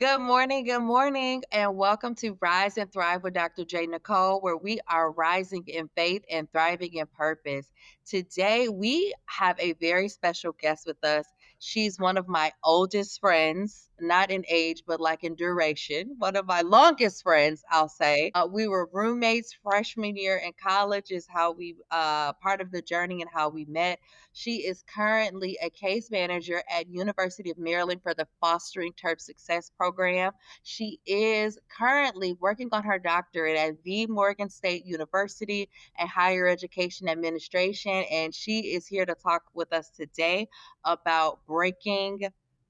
Good morning, and welcome to Rise and Thrive with Dr. J. Nicole, where we are rising in faith and thriving in purpose. Today, we have a very special guest with us. She's one of my oldest friends, not in age, but like in duration. One of my longest friends, I'll say. We were roommates freshman year in college, is how we part of the journey and how we met. She is currently a case manager at University of Maryland for the Fostering Terp Success Program. She is currently working on her doctorate at the Morgan State University and Higher Education Administration, and she is here to talk with us today about breaking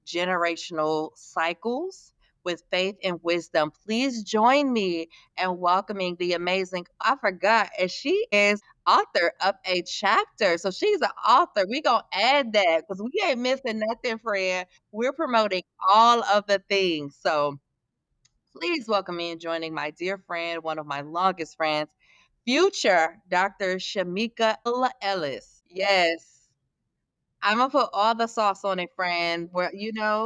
generational cycles with faith and wisdom. Please join me in welcoming the amazing, I forgot, and she is author of a chapter. So she's an author. We gonna add that because we ain't missing nothing, friend. We're promoting all of the things. So please welcome me in joining my dear friend, one of my longest friends, future Dr. Chamika Ellis. Yes. I'm gonna put all the sauce on it, friend. Where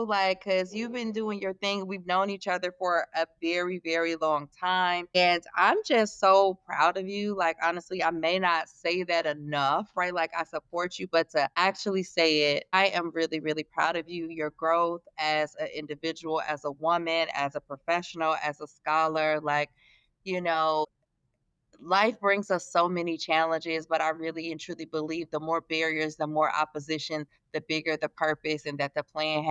like, cause you've been doing your thing. We've known each other for a very, very long time, and I'm just so proud of you. Like, honestly, I may not say that enough, right? Like, I support you, but to actually say it, I am really, really proud of you. Your growth as an individual, as a woman, as a professional, as a scholar, like, you know, life brings us so many challenges, but I really and truly believe the more barriers, the more opposition, the bigger the purpose, and that the plan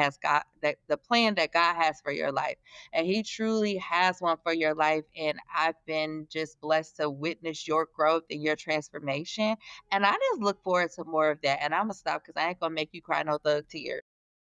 that God has for your life. And He truly has one for your life. And I've been just blessed to witness your growth and your transformation. And I just look forward to more of that. And I'm gonna stop because I ain't gonna make you cry no thug tears.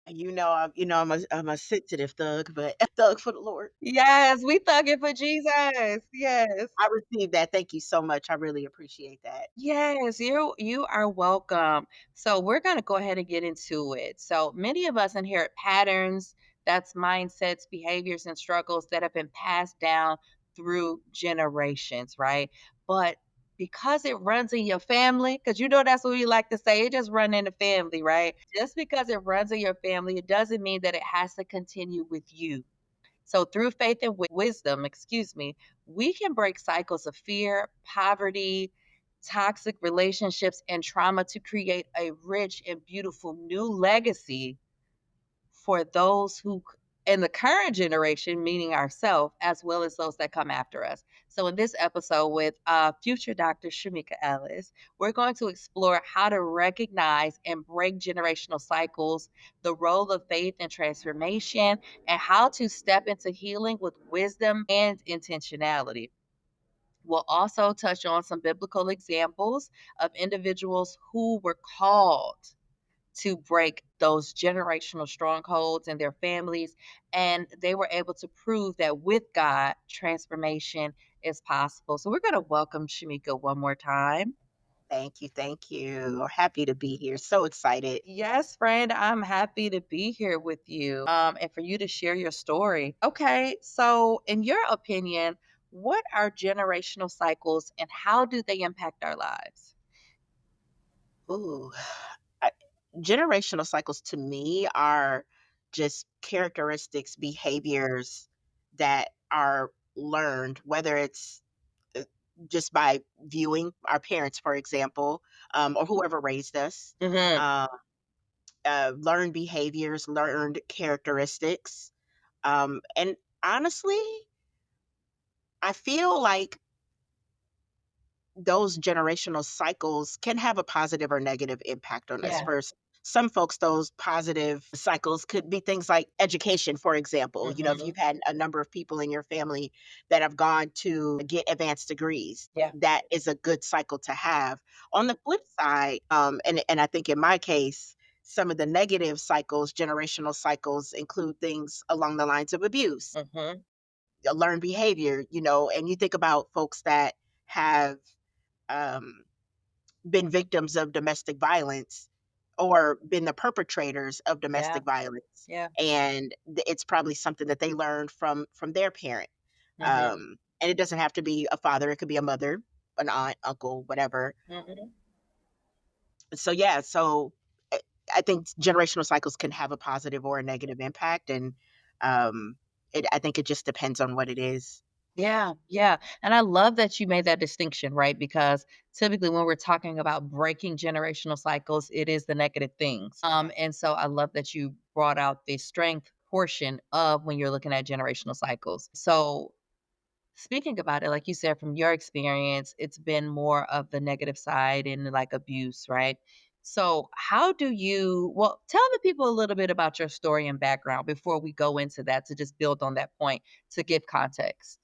I'm a sensitive thug, but a thug for the Lord. Yes, we thugging for Jesus. Yes. I received that. Thank you so much. I really appreciate that. Yes, you are welcome. So we're going to go ahead and get into it. So many of us inherit patterns, that's mindsets, behaviors, and struggles that have been passed down through generations, right? But because it runs in your family, because that's what we like to say, it just run in the family, right? Just because it runs in your family, it doesn't mean that it has to continue with you. So, through faith and wisdom, excuse me, we can break cycles of fear, poverty, toxic relationships, and trauma to create a rich and beautiful new legacy for those who in the current generation, meaning ourselves, as well as those that come after us. So, in this episode with future Dr. Chamika Ellis, we're going to explore how to recognize and break generational cycles, the role of faith and transformation, and how to step into healing with wisdom and intentionality. We'll also touch on some biblical examples of individuals who were called to break those generational strongholds in their families. And they were able to prove that with God, transformation is possible. So we're going to welcome Shamika one more time. Thank you. Thank you. Happy to be here. So excited. Yes, friend, I'm happy to be here with you and for you to share your story. Okay, so in your opinion, what are generational cycles and how do they impact our lives? Ooh. I, Generational cycles to me are just characteristics, behaviors that are learned, whether it's uh, just by viewing our parents, for example, or whoever raised us. Hmm. Um, Learned behaviors, learned characteristics. And honestly, I feel like those generational cycles can have a positive or negative impact on us. Yeah. For some folks, those positive cycles could be things like education, for example. If Hmm. you've had a number of people in your family that have gone to get advanced degrees, Yeah. that is a good cycle to have. On the flip side, and I think in my case, some of the negative cycles, generational cycles, include things along the lines of abuse, Hmm. learned behavior, and you think about folks that have um, been victims of domestic violence or been the perpetrators of Yeah. domestic violence, Yeah. and it's probably something that they learned from their parent. Hmm. And it doesn't have to be a father; it could be a mother, an aunt, uncle, whatever. Hmm. So yeah, I think generational cycles can have a positive or a negative impact, and um, I think it just depends on what it is. Yeah, yeah. And I love that you made that distinction, right? Because typically when we're talking about breaking generational cycles, it is the negative things. And so I love that you brought out the strength portion of when you're looking at generational cycles. So speaking about it, like you said, from your experience, it's been more of the negative side and like abuse, right? So, how do you, well, tell the people a little bit about your story and background before we go into that to just build on that point to give context.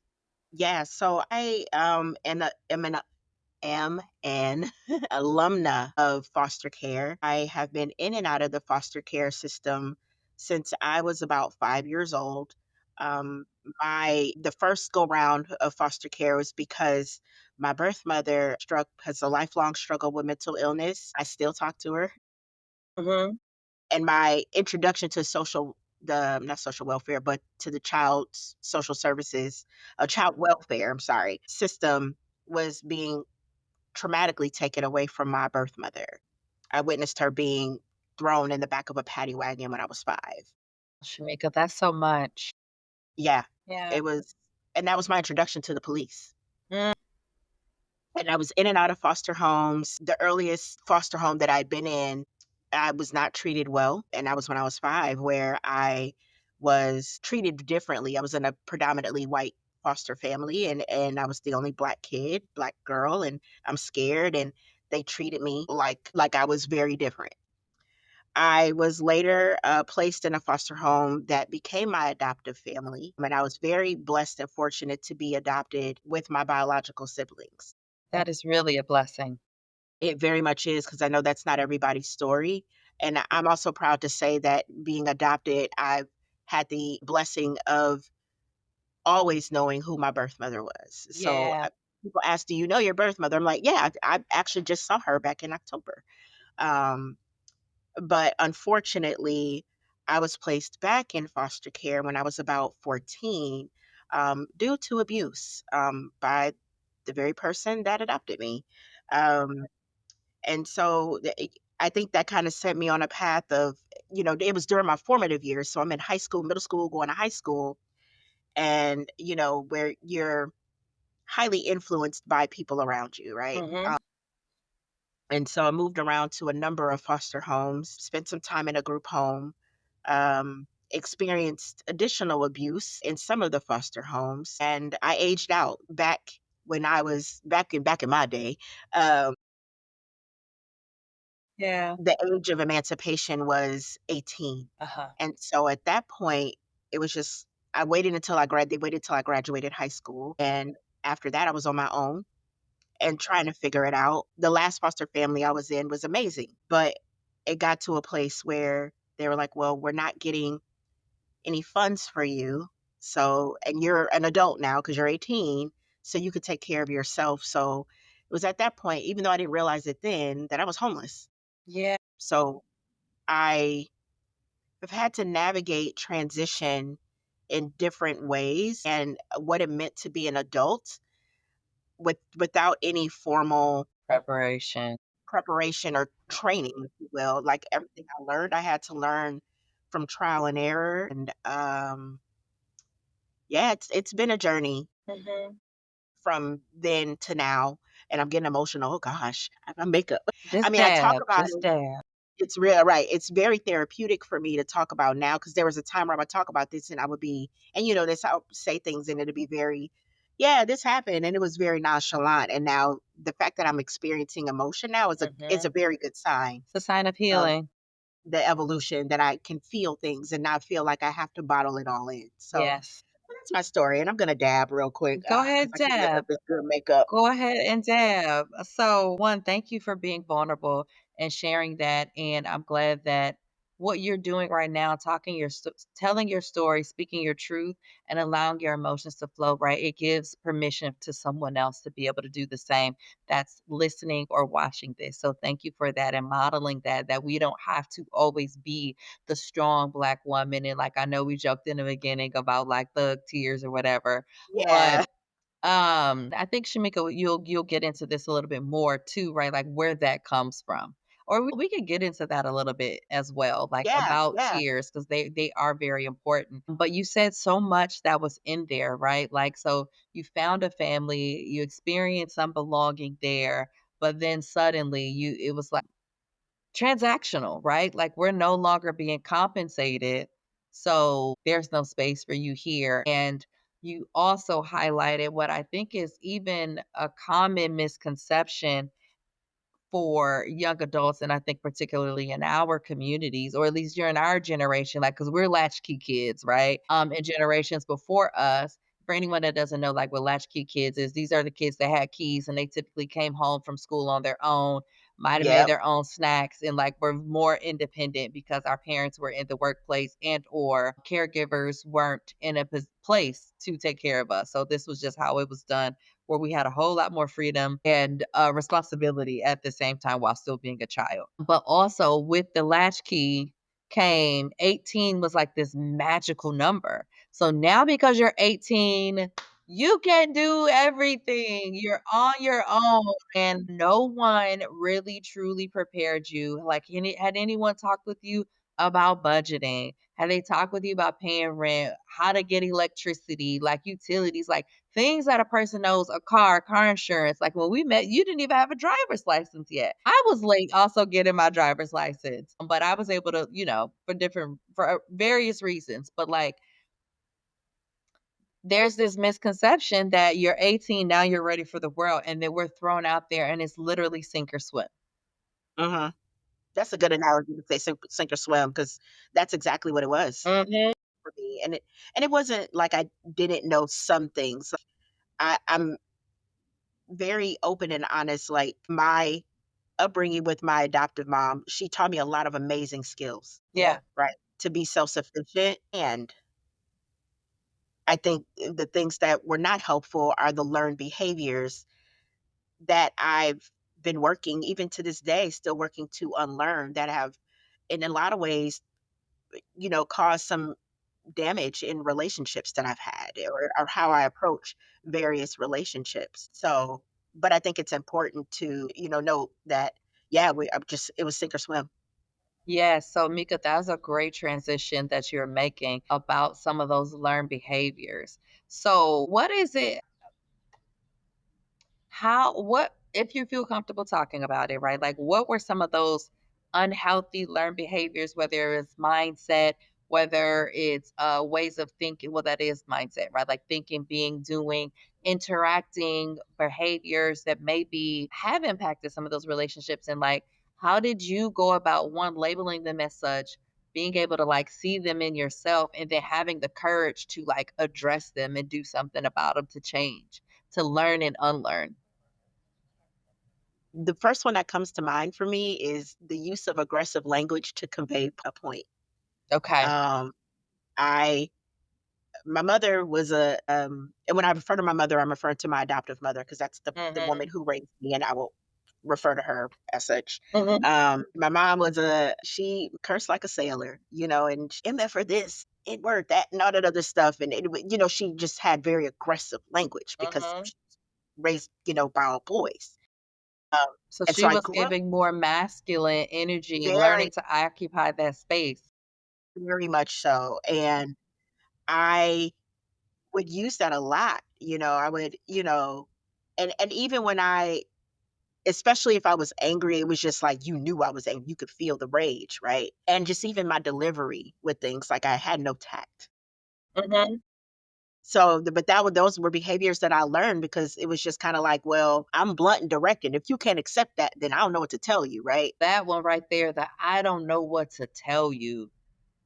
Yeah, so I am an alumna of foster care. I have been in and out of the foster care system since I was about 5 years old. Um, my the first go round of foster care was because my birth mother struck has a lifelong struggle with mental illness. I still talk to her, Hmm. and my introduction to the not social welfare, but to the child's social services, child welfare. I'm sorry, system was being traumatically taken away from my birth mother. I witnessed her being thrown in the back of a paddy wagon when I was 5. Shamika, that's so much. Yeah, Yeah. it was and that was my introduction to the police. Mm. And I was in and out of foster homes. The earliest foster home that I'd been in, I was not treated well, and that was when I was 5, where I was treated differently. I was in a predominantly white foster family, and I was the only black kid, black girl, and I'm scared, and they treated me like I was very different. I was later, placed in a foster home that became my adoptive family, and I was very blessed and fortunate to be adopted with my biological siblings. That is really a blessing. It very much is, because I know that's not everybody's story, and I'm also proud to say that being adopted, I've had the blessing of always knowing who my birth mother was. So, Yeah. people ask, "Do you know your birth mother?" I'm like, "Yeah, I actually just saw her back in October." Um, but unfortunately, I was placed back in foster care when I was about 14, due to abuse, by the very person that adopted me. Um and so I think that kind of set me on a path of, it was during my formative years. So I'm in high school, middle school, going to high school, and, where you're highly influenced by people around you, right? Hmm. And so I moved around to a number of foster homes, spent some time in a group home, experienced additional abuse in some of the foster homes, and I aged out back when I was back in my day. Um, Yeah. The age of emancipation was 18. Uh huh. And so at that point, it was just I waited until they waited till I graduated high school, and after that, I was on my own and trying to figure it out. The last foster family I was in was amazing, but it got to a place where they were like, "Well, we're not getting any funds for you, so and you're an adult now because 'cause you're 18, so you could take care of yourself." So, it was at that point, even though I didn't realize it then, that I was homeless. Yeah. So I have had to navigate transition in different ways and what it meant to be an adult without any formal Preparation. preparation or training, if you will. Like everything I learned, I had to learn from trial and error. And yeah, it's been a journey Hmm. from then to now. And I'm getting emotional. Oh gosh, I makeup. I Just mean, I talk dab. about Just it. dab. It's real, right, it's very therapeutic for me to talk about now, because there was a time where I would talk about this and I would be and, this I'll say things and it'd be very, "Yeah, this happened," and it was very nonchalant, and now the fact that I'm experiencing emotion now is a Hmm. very good sign It's a sign of of healing. the evolution, that I can feel things and not feel like I have to bottle it all in. So, Yes. that's my story, and I'm gonna dab real quick, Go because ahead, I can't mess up dab. this good makeup. Go ahead and dab. So, one, thank you for being vulnerable and sharing that. And I'm glad that what you're doing right now, telling your story, speaking your truth, and allowing your emotions to flow, right? It gives permission to someone else to be able to do the same that's listening or watching this. So, thank you for that and modeling that we don't have to always be the strong Black woman. And like I know we joked in the beginning about like thug tears or whatever, but Yeah. I think Shamika, you'll get into this a little bit more too, right? Like where that comes from, Or we could get into that a little bit as well, like Yeah, about yeah. tears, because they are very important. But you said so much that was in there, right? Like, so you found a family, you experienced some belonging there, but then suddenly it was like transactional, right? Like, we're no longer being compensated, so there's no space for you here. And you also highlighted what I think is even a common misconception for young adults, and I think particularly in our communities, or at least during our generation, like, because we're latchkey kids, right? And generations before us, for anyone that doesn't know, like, what latchkey kids is, these are the kids that had keys and they typically came home from school on their own, might have made Yep. their own snacks, and like were more independent because our parents were in the workplace and or caregivers weren't in a place to take care of us. So this was just how it was done, where we had a whole lot more freedom and responsibility at the same time while still being a child. But also with the latchkey came 18 was like this magical number. So now because you're 18, you can do everything. You're on your own. And no one really truly prepared you. Like, had anyone talked with you about budgeting? Had they talked with you about paying rent, how to get electricity, like utilities, like things that a person knows, a car insurance. Like when we met, you didn't even have a driver's license yet. I was late also getting my driver's license, but I was able to, for various reasons. But like, there's this misconception that you're 18, now you're ready for the world, and then we're thrown out there and it's literally sink or swim. Mhm. That's a good analogy to say sink or swim, because that's exactly what it was Mhm. for me, and it wasn't like I didn't know some things. I'm very open and honest, like, my upbringing with my adoptive mom, she taught me a lot of amazing skills, Yeah. right? To be self-sufficient, and I think the things that were not helpful are the learned behaviors that I've been working, even to this day, still working to unlearn, that have, in a lot of ways, caused some damage in relationships that I've had, or how I approach various relationships. So, but I think it's important to, know that, yeah, it was sink or swim. Yes. So, Mika, that's a great transition that you're making about some of those learned behaviors. So, what is it? What, if you feel comfortable talking about it, right? Like, what were some of those unhealthy learned behaviors, whether it's mindset, whether it's ways of thinking? Well, that is mindset, right? Like thinking, being, doing, interacting behaviors that maybe have impacted some of those relationships. And like, how did you go about one, labeling them as such, being able to like see them in yourself, and then having the courage to like address them and do something about them to change, to learn and unlearn? The first one that comes to mind for me is the use of aggressive language to convey a point. Okay. Um, I My mother was and when I refer to my mother, I'm referring to my adoptive mother, because that's the woman Mhm. who raised me, and I will refer to her as such. Mhm. My mom she cursed like a sailor, and "MF for this, it word that," and all that other stuff, and she just had very aggressive language because Mhm. she was raised, by all boys. Um, So and so she I was grew up giving more masculine energy, very, learning to occupy that space. very much so, and I would use that a lot. I would, and even when especially if I was angry, it was just like you knew I was angry. You could feel the rage, right? And just even my delivery with things, like I had no tact. Mhm. So, but those were behaviors that I learned, because it was just kind of like, well, I'm blunt and direct, and if you can't accept that, then I don't know what to tell you, right? That one right there, the "I don't know what to tell you."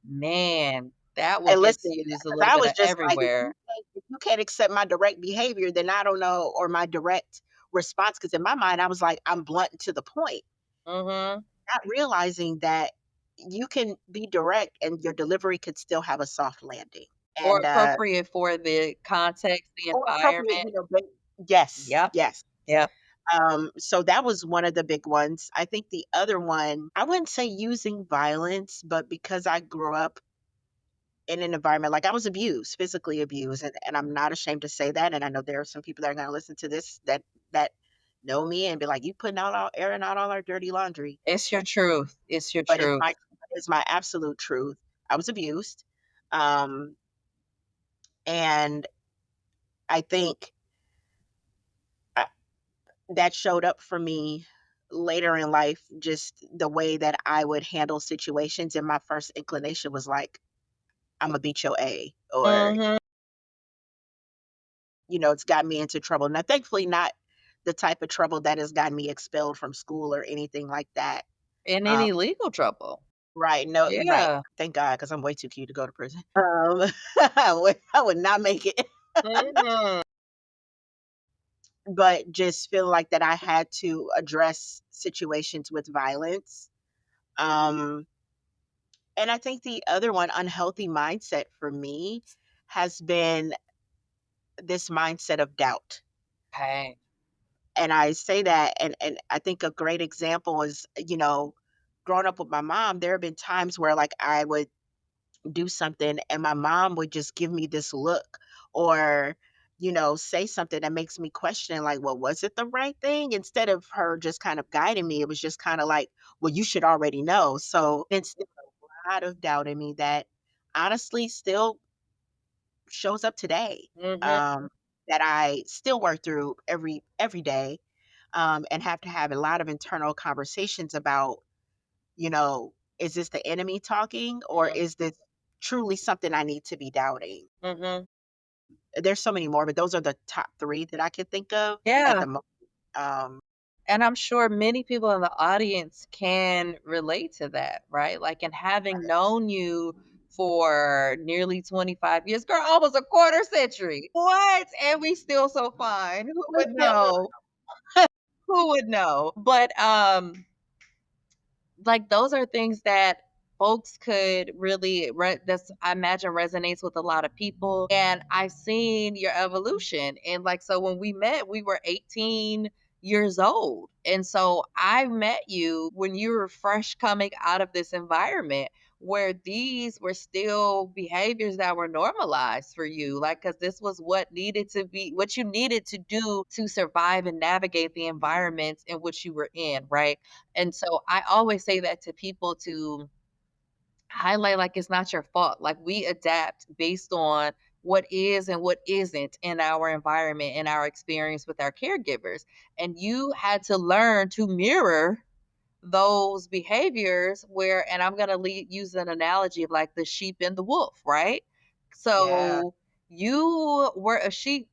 Man, that one And gets listen, used a 'cause little I bit was of just like, everywhere. if you can't accept my direct behavior, then I don't know, or my direct response. Because in my mind, I was like, I'm blunt and to the point, Mhm. not realizing that you can be direct and your delivery could still have a soft landing. Or And appropriate for the context, the or appropriate, environment. but yes, Yep. yes. Yep. So that was one of the big ones. I think the other one, I wouldn't say using violence, but because I grew up in an environment, like, I was abused, physically abused, and I'm not ashamed to say that. And I know there are some people that are going to listen to this that know me and be like, "You putting out all airing out all our dirty laundry." It's your truth. It's your But truth. it's my absolute truth. I was abused, um, and I think I that showed up for me later in life, just the way that I would handle situations, and my first inclination was like, "Imma beat your A," or, Mhm. it's gotten me into trouble. Now, thankfully, not the type of trouble that has gotten me expelled from school or anything like that. In Um any legal trouble. Right, no right. Yeah. Thank God, because 'cause I'm way too cute to go to prison. I would not make it. Mhm. But just feel like that I had to address situations with violence. Um, and I think the other one, unhealthy mindset for me, has been this mindset of doubt. Okay. And I say that, and I think a great example is, growing up with my mom, there have been times where, like, I would do something and my mom would just give me this look, or say something that makes me question, like, well, was it the right thing? Instead of her just kind of guiding me, it was just kind of like, well, you should already know. So it's a lot of doubt in me that honestly still shows up today, Mhm. um, that I still work through every day, and have to have a lot of internal conversations about, is this the enemy talking, or Mm. is this truly something I need to be doubting? Mhm. There's so many more, but those are the top 3 that I could think of at Yeah. the moment. Um, And I'm sure many people in the audience can relate to that, right? Like, in having known you for nearly 25 years, girl, almost a quarter century. What? And we still so fine. Who we would still know? Who would know? But like, those are things that folks could really that's, I imagine, resonates with a lot of people. And I've seen your evolution, and like, so when we met we were 18 years old, and so I met you when you were fresh coming out of this environment where these were still behaviors that were normalized for you, like, because this was what needed to be, what you needed to do to survive and navigate the environments in which you were in, right? And so I always say that to people to highlight, like, it's not your fault. Like, we adapt based on what is and what isn't in our environment and our experience with our caregivers. And you had to learn to mirror those behaviors where, and I'm going to use an analogy of like the sheep and the wolf, right? Yeah, So you were a sheep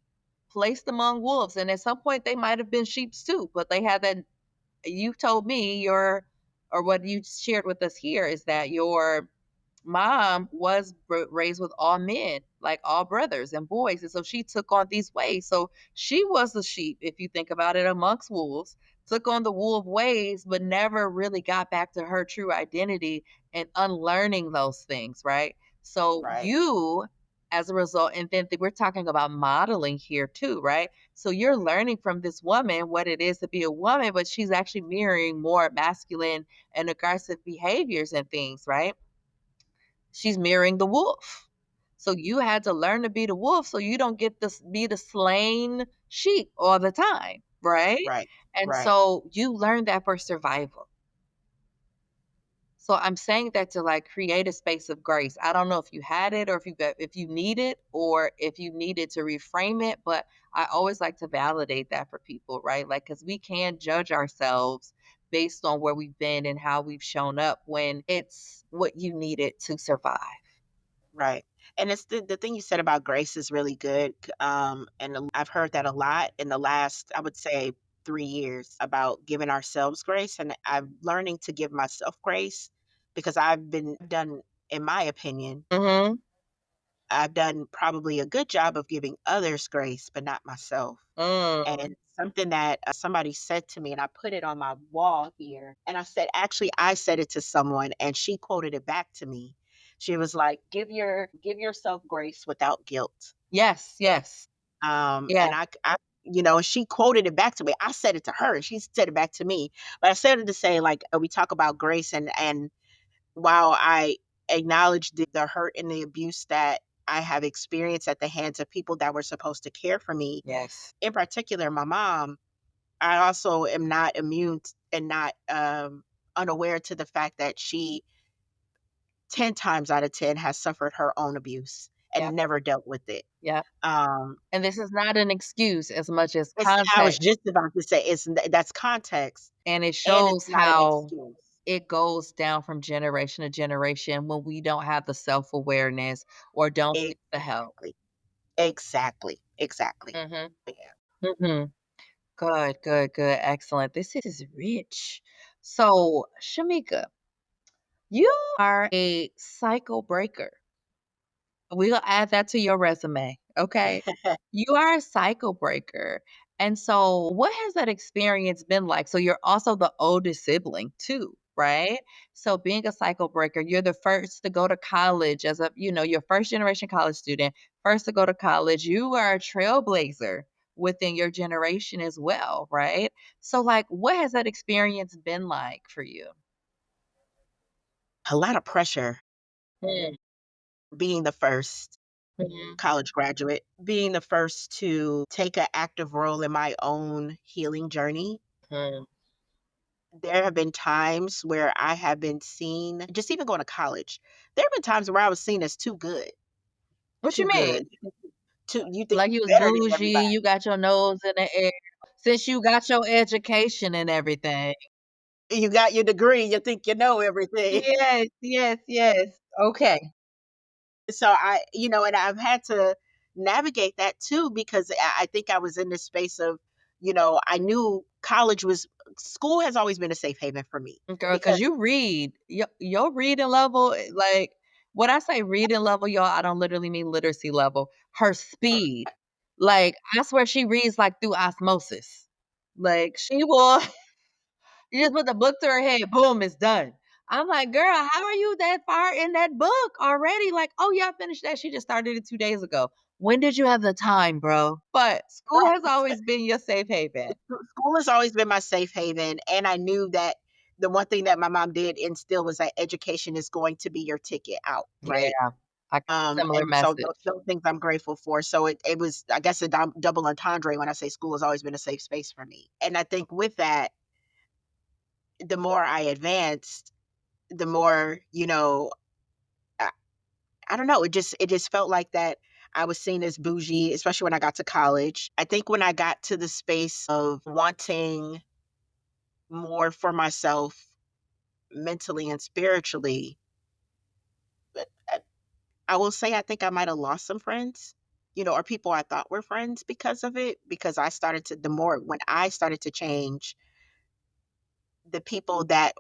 placed among wolves, and at some point they might have been sheeps too, but they had that. You told me your, or what you shared with us here, is that your mom was raised with all men, like all brothers and boys. And so she took on these ways. So she was a sheep, if you think about it, amongst wolves, took on the wolf ways, but never really got back to her true identity and unlearning those things, right? So right, you, as a result, and then we're talking about modeling here too, right? So you're learning from this woman what it is to be a woman, but she's actually mirroring more masculine and aggressive behaviors and things, right? She's mirroring the wolf. So you had to learn to be the wolf so you don't get this be the slain sheep all the time, right? right, And right, so you learned that for survival. So I'm saying that to like create a space of grace. I don't know if you had it or if you need it or if you needed to reframe it, but I always like to validate that for people, right? Like, cuz we can judge ourselves based on where we've been and how we've shown up when it's what you needed to survive. right. And it's the thing you said about grace is really good. And I've heard that a lot in the last, I would say, 3 years, about giving ourselves grace. And I'm learning to give myself grace because I've been done, in my opinion, Mhm. I've done probably a good job of giving others grace, but not myself. Mm. And something that somebody said to me, and I put it on my wall here. And I said, actually, I said it to someone, and she quoted it back to me. She was like, give yourself grace without guilt." Yes, yes. Yeah. And she quoted it back to me. I said it to her, and she said it back to me. But I said it to say, like, we talk about grace, and while I acknowledge the hurt and the abuse that I have experienced at the hands of people that were supposed to care for me, Yes. in particular, my mom. I also am not immune and not unaware to the fact that she 10 times out of 10 has suffered her own abuse Yep, and never dealt with it. yep. Um, And this is not an excuse as much as I was context, just about to say that's context and it and it's shows not an how excuse. it goes down from generation to generation when we don't have the self-awareness or don't seek the help. Exactly. Exactly. Exactly. Mhm, Yeah. mhm. Good, good, good, excellent. This is rich. So, Shamika, you are a cycle breaker. We'll add that to your resume, okay? You are a cycle breaker. And so, what has that experience been like? So, you're also the oldest sibling, too, right? So, being a cycle breaker, you're the first to go to college as a, your first generation college student, first to go to college. You are a trailblazer within your generation as well, right? So, like, what has that experience been like for you? A lot of pressure Mm, being the first mhm, college graduate, being the first to take an active role in my own healing journey. mhm. There have been times where I have been seen, just even going to college, there have been times where I was seen as too good, What you too good. mean? Too, you think Like you you're was better than bougie, everybody. you got your nose in the air. Since you got your education and everything. You got your degree, you think you know everything. Yes, yes, yes. Okay. So and I've had to navigate that too because I think I was in this space of, I knew school has always been a safe haven for me Girl, because cause you read. Your reading level, like, when I say reading level, y'all, I don't literally mean literacy level. Her speed. Like, I swear she reads, like, through osmosis. Like, she will you just put the book to her head, boom, it's done. I'm like, "Girl, how are you that far in that book already?" Like, "Oh, yeah, I finished that. She just started it 2 days ago." When did you have the time, bro? But school has right. always been your safe haven. School has always been my safe haven, and I knew that the one thing that my mom did instill was that education is going to be your ticket out, Yeah, right? I got a similar And so message. those things I'm grateful for. So it was, I guess, a double entendre when I say school has always been a safe space for me. And I think with that, the more I advanced, the more, I, I don't know, it just felt like that I was seen as bougie, especially when I got to college. I think when I got to the space of wanting more for myself mentally and spiritually, I I will say I think I might have lost some friends, or people I thought were friends because of it. Because when I started to change, the people that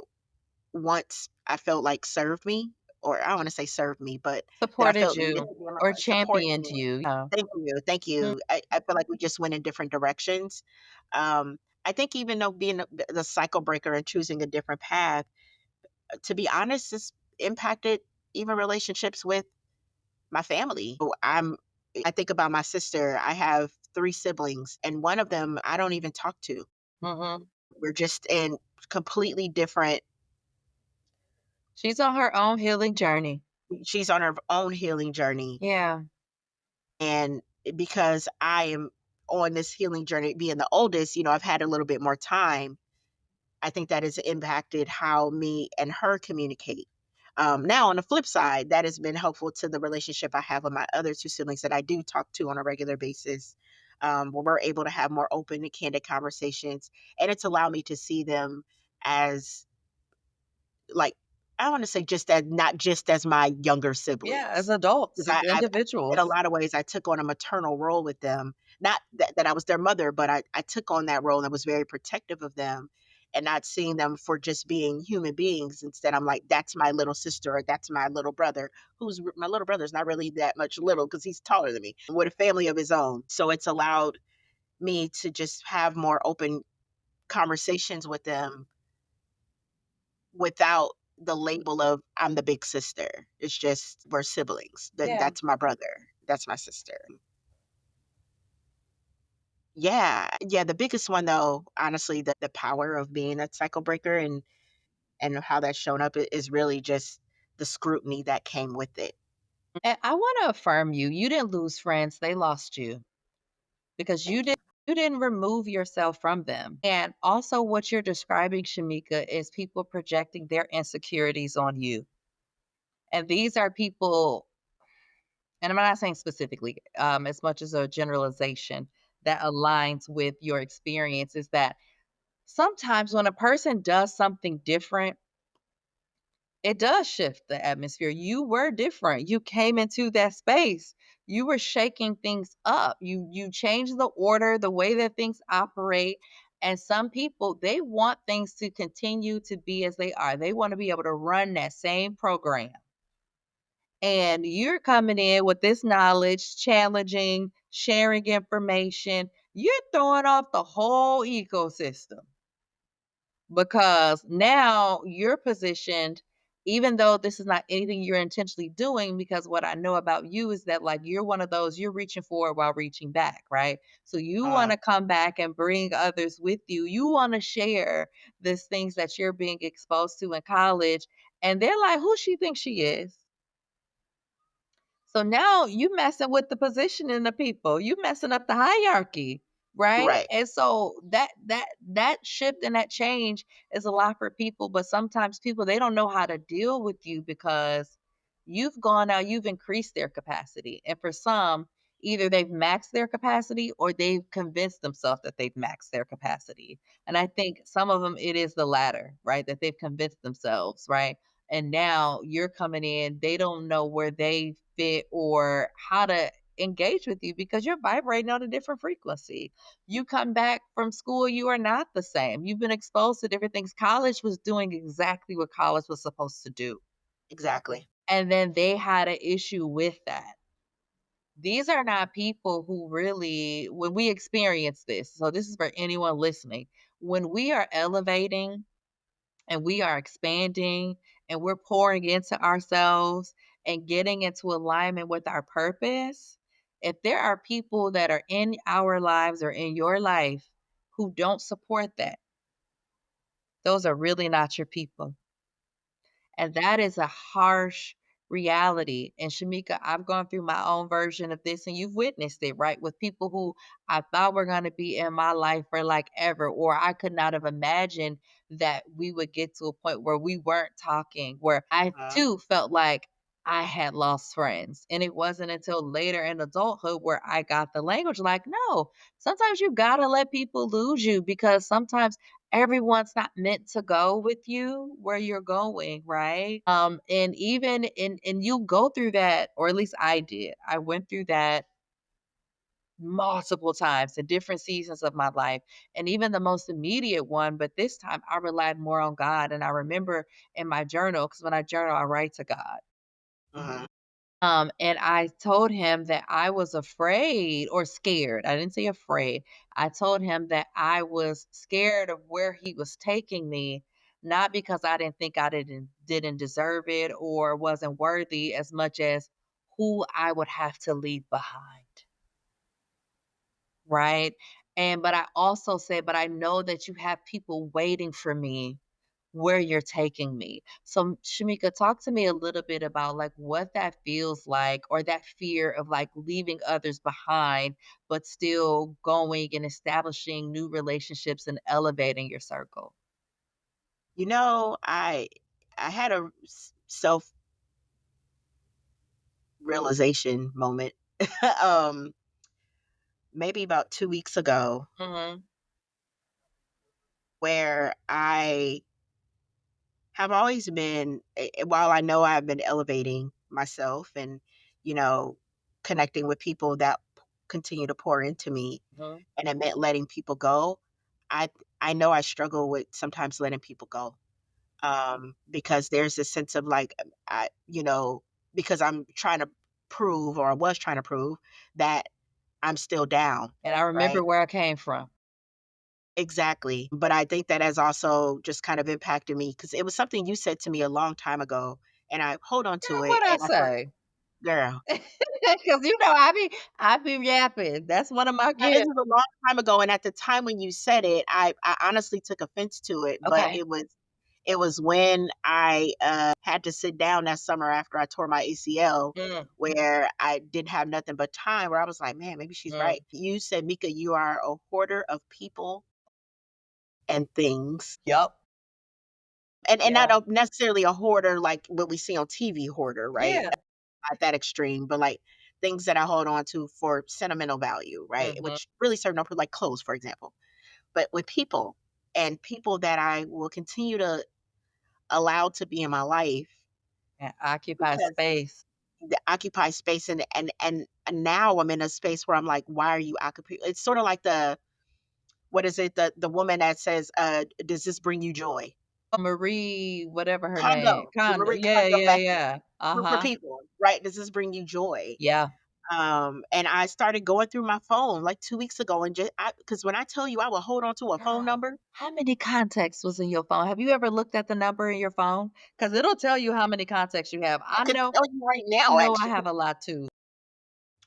once I felt like served me, or I don't want to say served me, but that I Supported felt you needed them, or supported championed me. you. Yeah. Thank you. Thank Mm, you. I feel like we just went in different directions. I think even though being the cycle breaker and choosing a different path, to be honest, this impacted even relationships with my family. I think about my sister. I have 3 siblings, and one of them I don't even talk to. mhm. We're just in completely different. She's on her own healing journey. She's on her own healing journey, Yeah. and because I am on this healing journey, being the oldest, I've had a little bit more time. I think that has impacted how me and her communicate. Now, on the flip side, that has been helpful to the relationship I have with my other 2 siblings that I do talk to on a regular basis, where we're able to have more open and candid conversations, and it's allowed me to see them as, like, I want to say just as not just as my younger Yeah, as siblings. adults, 'Cause as I in a individuals. lot of ways, I took on a maternal role with them. Not that I was their mother, but I took on that role and was very protective of them and not seeing them for just being human beings. Instead, I'm like, "That's my little sister," or "That's my little brother," my little brother's not really that much little because he's taller than me, with a family of his own. So it's allowed me to just have more open conversations with them without the label of I'm the big sister. It's just we're siblings. Yeah. That's my brother. That's my sister. Yeah. Yeah, the biggest one though, honestly, the power of being a cycle breaker and how that's shown up is really just the scrutiny that came with it. And I wanna affirm you. You didn't lose friends, they lost you because you You didn't remove yourself from them. And also, what you're describing, Shamika, is people projecting their insecurities on you. And these are people, and I'm not saying specifically, as much as a generalization that aligns with your experience, is that sometimes when a person does something different, it does shift the atmosphere. You were different. You came into that space. You were shaking things up. You changed the order, the way that things operate. And some people, they want things to continue to be as they are. They want to be able to run that same program. And you're coming in with this knowledge, challenging, sharing information. You're throwing off the whole ecosystem because now you're positioned, even though this is not anything you're intentionally doing, because what I know about you is that, like, you're one of those, you're reaching forward while reaching back, right? So you want Uh, to come back and bring others with you. You want to share these things that you're being exposed to in college. And they're like, who she thinks she is? So now you messing with the positioning of people. You messing up the hierarchy, right? right. And so that shift and that change is a lot for people, but sometimes people, they don't know how to deal with you because you've gone out, you've increased their capacity. And for some, either they've maxed their capacity or they've convinced themselves that they've maxed their capacity. And I think some of them, it is the latter, right? That they've convinced themselves, right? And now you're coming in, they don't know where they fit or how to engage with you because you're vibrating on a different frequency. You come back from school, you are not the same. You've been exposed to different things. College was doing exactly what college was supposed to do. Exactly. And then they had an issue with that. These are not people who really, when we experience this, so this is for anyone listening, when we are elevating and we are expanding and we're pouring into ourselves and getting into alignment with our purpose, if there are people that are in our lives or in your life who don't support that, those are really not your people. And that is a harsh reality. And Shamika, I've gone through my own version of this and you've witnessed it, right? With people who I thought were going to be in my life for like ever, or I could not have imagined that we would get to a point where we weren't talking, where I Uh, too felt like I had lost friends. And it wasn't until later in adulthood where I got the language like, no, sometimes you got to let people lose you because sometimes everyone's not meant to go with you where you're going, right? And even and you go through that, or at least I did. I went through that multiple times in different seasons of my life, and even the most immediate one. But this time I relied more on God. And I remember in my journal, because when I journal, I write to God. mhm. And I told him that I was afraid or scared. I didn't say afraid. I told him that I was scared of where he was taking me, not because I didn't think I didn't deserve it or wasn't worthy, as much as who I would have to leave behind. Right. And but I also said, but I know that you have people waiting for me where you're taking me. So, Shamika, talk to me a little bit about like what that feels like, or that fear of like leaving others behind, but still going and establishing new relationships and elevating your circle. I had a self realization moment um maybe about 2 weeks ago Hmm. where I have always been, while I know I've been elevating myself and, you know, connecting with people that continue to pour into me, Hmm. and it meant letting people go. I I know I struggle with sometimes letting people go, because there's this sense of like, because I'm trying to prove, or I was trying to prove that I'm still down, And I remember right? where I came from. Exactly. But I think that has also just kind of impacted me because it was something you said to me a long time ago, and I hold on to Girl, it. what I And say? girl, Because I be yapping. That's one of my this gifts. is a long time ago. And at the time when you said it, I honestly took offense to it, but Okay. It was when I had to sit down that summer after I tore my ACL, Mm, where I didn't have nothing but time, where I was like, man, maybe she's mm, right. You said, Mika, you are a hoarder of people and things. yep. And not Yeah. necessarily a hoarder like what we see on TV hoarder, right? Yeah. Not that extreme, but like things that I hold on to for sentimental value, right? Mhm. Which really serve no like clothes, for example. But with people and people that I will continue to allow to be in my life And occupy because space. they occupy space and now I'm in a space where I'm like, why are you occupying? It's sort of like the what is it? The woman that says, does this bring you joy? Marie, whatever her name. Kondo, the Kondo. Marie Yeah, Kondo yeah, method yeah. for Uh-huh. people, right? Does this bring you joy? Yeah. And I started going through my phone like 2 weeks ago and just because when I tell you I will hold on to a phone number, How many contacts was in your phone? Have you ever looked at the number in your phone? Because 'Cause it'll tell you how many contacts you have. I I could know tell you right I now, know I actually. have a lot too.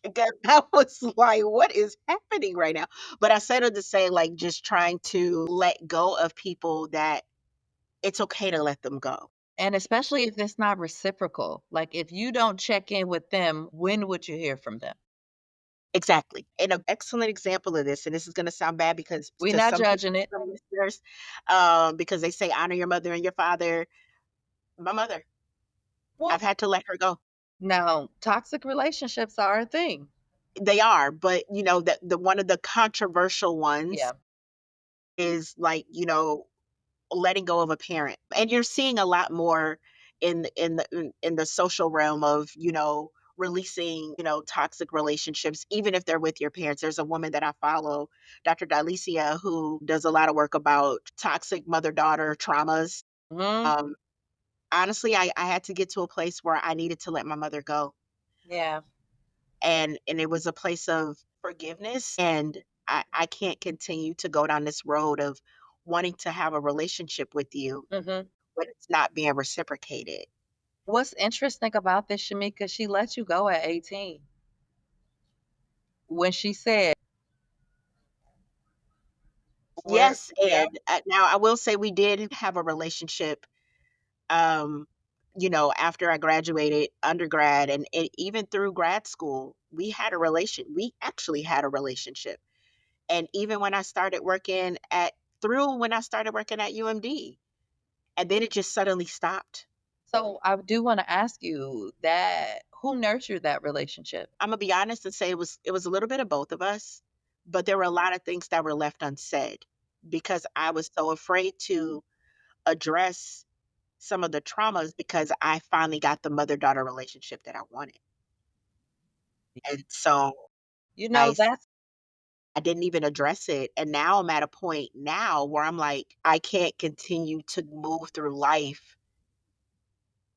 Because I was like, what is happening right now? But I said it to say, like, just trying to let go of people that it's okay to let them go. And especially if it's not reciprocal. Like, if you don't check in with them, when would you hear from them? Exactly. And an excellent example of this, and this is going to sound bad because We're to not some people, judging it. some listeners, because they say honor your mother and your father. My mother, Well, I've had to let her go. now, toxic relationships are a thing. They are, but the one of the controversial ones Yeah. is like, letting go of a parent. And you're seeing a lot more in the social realm of, releasing, toxic relationships, even if they're with your parents. There's a woman that I follow, Dr. Dalicia, who does a lot of work about toxic mother-daughter traumas. Mhm. Um, honestly, I had to get to a place where I needed to let my mother go. Yeah. And it was a place of forgiveness, and I can't continue to go down this road of wanting to have a relationship with you Mhm. but it's not being reciprocated. What's interesting about this, Shamika, she let you go at 18 when she said, "We're Yes, yep, and now I will say we did have a relationship, um, after I graduated undergrad and even through grad school, we actually had a relationship. And even when I started working when I started working at UMD, and then it just suddenly stopped. So I do wanna ask you that who nurtured that relationship? I'm gonna be honest and say it was a little bit of both of us, but there were a lot of things that were left unsaid because I was so afraid to address some of the traumas because I finally got the mother-daughter relationship that I wanted. And so You I know, s that's I didn't even address it, and now I'm at a point now where I'm like, I can't continue to move through life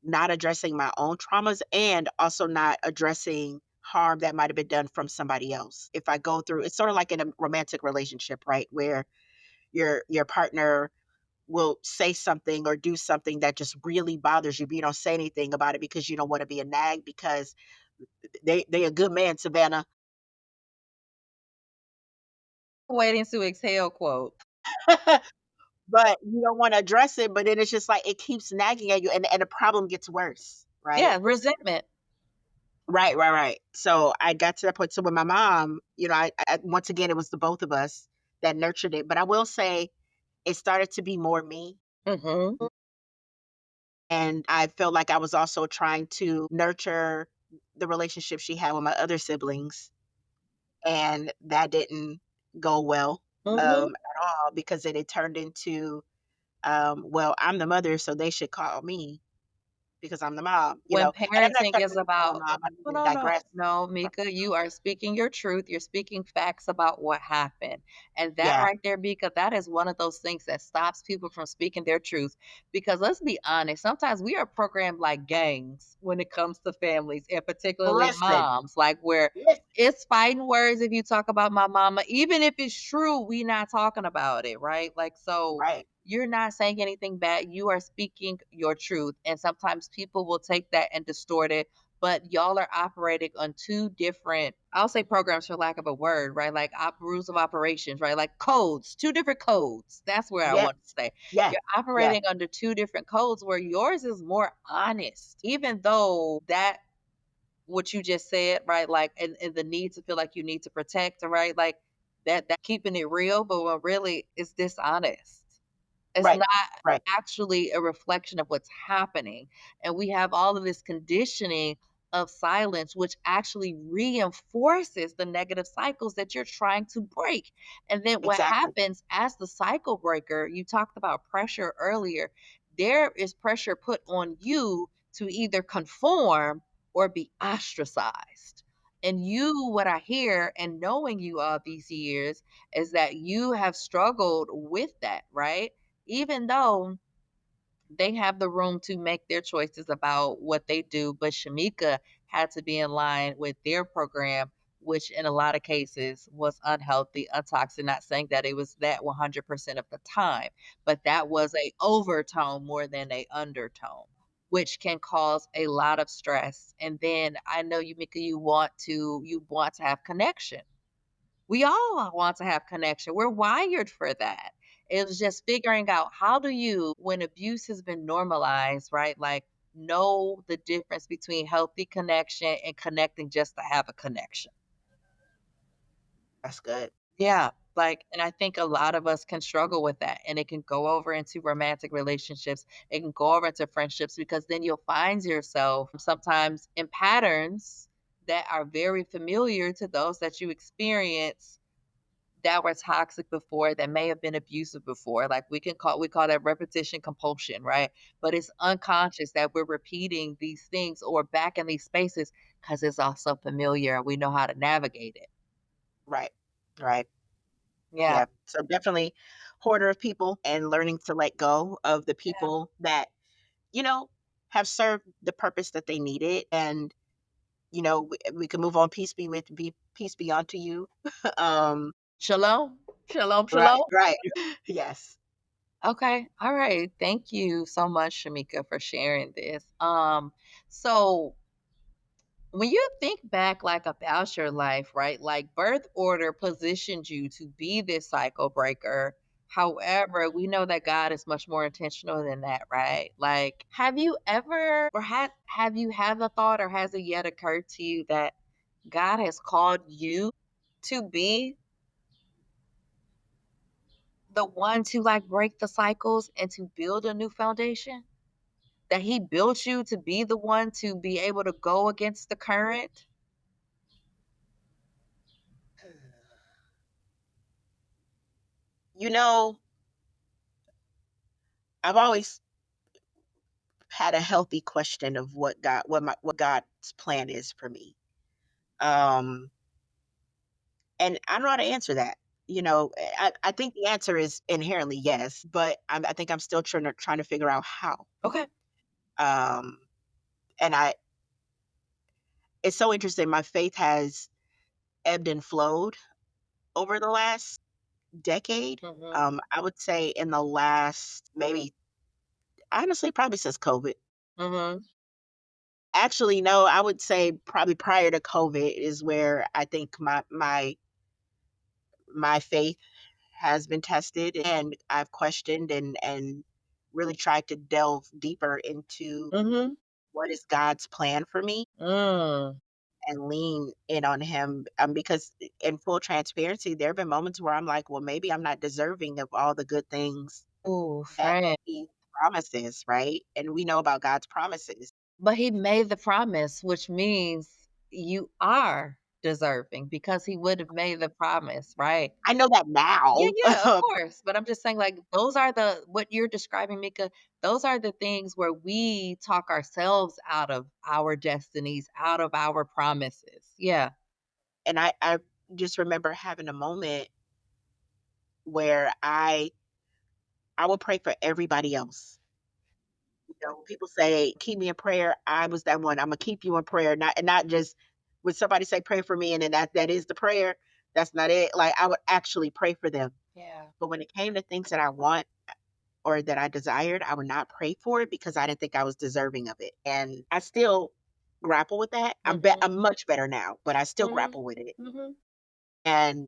not addressing my own traumas and also not addressing harm that might have been done from somebody else. If I go through it's sort of like in a romantic relationship, right? Where your partner will say something or do something that just really bothers you, but you don't say anything about it because you don't want to be a nag because they a good man, Savannah. waiting to exhale quote. But you don't want to address it, but then it's just like it keeps nagging at you and the problem gets worse, right? Yeah, resentment. Right, right, right. So I got to that point. So with my mom, once again, it was the both of us that nurtured it. But I will say it started to be more me. Mhm. And I felt like I was also trying to nurture the relationship she had with my other siblings. And that didn't go well Mhm. at all because then it turned into, well, I'm the mother, so they should call me because I'm the mom. When And I'm not parenting trying to is make it about about my mom. I don't no, even no, no, digress. no, Mika, you are speaking your truth. You're speaking facts about what happened. And that Yeah, right there, Mika, that is one of those things that stops people from speaking their truth. Because let's be honest, sometimes we are programmed like gangs when it comes to families, and particularly listen, moms, like where listen. it's fighting words if you talk about my mama. Even if it's true, we not talking about it, right? Like so Right. you're not saying anything bad. You are speaking your truth. And sometimes people will take that and distort it but y'all are operating on two different, I'll say programs for lack of a word, right? Like rules of operations, right? Like codes, two different codes. That's where I Yeah. want to say. Yeah. You're Yeah. operating under two different codes where yours is more honest, even though that what you just said, right? Like, and the need to feel like you need to protect, right? Like that keeping it real, but when really it's dishonest. It's Right. not Right. actually a reflection of what's happening. And we have all of this conditioning of silence, which actually reinforces the negative cycles that you're trying to break. And then what Exactly. happens as the cycle breaker, you talked about pressure earlier. There is pressure put on you to either conform or be ostracized. And you, what I hear and knowing you all these years, is that you have struggled with that, right? Even though they have the room to make their choices about what they do, but Shamika had to be in line with their program, which in a lot of cases was unhealthy, untoxic. Not saying that it was that 100% of the time, but that was a overtone more than a undertone, which can cause a lot of stress. And then I know you, Mika, you want to have connection. We all want to have connection. We're wired for that. It was just figuring out how do you, when abuse has been normalized, right? Like, know the difference between healthy connection and connecting just to have a connection. That's good. Yeah. Like, and I think a lot of us can struggle with that. And it can go over into romantic relationships. It can go over into friendships because then you'll find yourself sometimes in patterns that are very familiar to those that you experience that were toxic before, that may have been abusive before. Like we call that repetition compulsion, right? But it's unconscious that we're repeating these things or back in these spaces because it's also familiar. We know how to navigate it. Right. Right. Yeah. Yeah. So definitely hoarder of people and learning to let go of the Yeah. people that, you know, have served the purpose that they needed. And, we can move on. Peace be unto you. um, Shalom. Shalom. right, Shalom. right. Yes. Okay. All right. Thank you so much, Shamika, for sharing this. So when you think back like about your life, right? Like birth order positioned you to be this cycle breaker. However, we know that God is much more intentional than that, right? Like, have you ever or have you had the thought or has it yet occurred to you that God has called you to be the one to like break the cycles and to build a new foundation? That he built you to be the one to be able to go against the current? You know, I've always had a healthy question of what God's plan is for me. Um, and I don't know how to answer that. I think the answer is inherently yes, but I think I'm still trying to figure out how. Okay. Um, and it's so interesting. My faith has ebbed and flowed over the last decade. Mhm. I would say in the last maybe honestly probably since COVID. Mhm. Actually, no, I would say probably prior to COVID is where I think my faith has been tested, and I've questioned and really tried to delve deeper into Mhm. what is God's plan for me Mm. and lean in on him. Because in full transparency, there have been moments where I'm like, well, maybe I'm not deserving of all the good things Ooh, that friend. he promises, right? And we know about God's promises. But he made the promise, which means you are deserving because he would have made the promise, right? I know that Yeah, now. yeah, of course. But I'm just saying, like, those are the what you're describing, Mika, those are the things where we talk ourselves out of our destinies, out of our promises. Yeah. And I just remember having a moment where I will pray for everybody else. When people say, "Keep me in prayer," I was that one. Imma keep you in prayer, not just when somebody say, "Pray for me," and then that is the prayer, that's not it. Like, I would actually pray for them. Yeah. But when it came to things that I want or that I desired, I would not pray for it because I didn't think I was deserving of it. And I still grapple with that. I'm Mhm. much better now, but I still Mhm. grapple with it. Mhm. And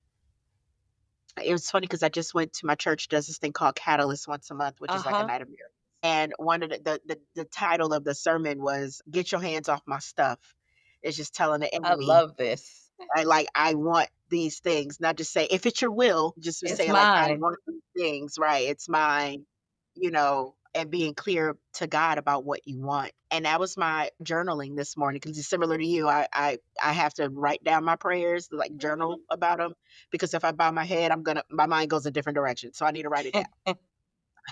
it was funny because I just went to my church does this thing called Catalyst once a month, which is like a Uh-huh. night of miracles. And one of the title of the sermon was "Get Your Hands Off My Stuff." It's just telling the I enemy, love this. I want these things, not just say if it's your will, just to It's say like I mine. want these things, right? It's mine, and being clear to God about what you want. And that was my journaling this morning because it's similar to you. I have to write down my prayers, like journal Mhm. about them, because if I bow my head, my mind goes a different direction. So I need to write it down.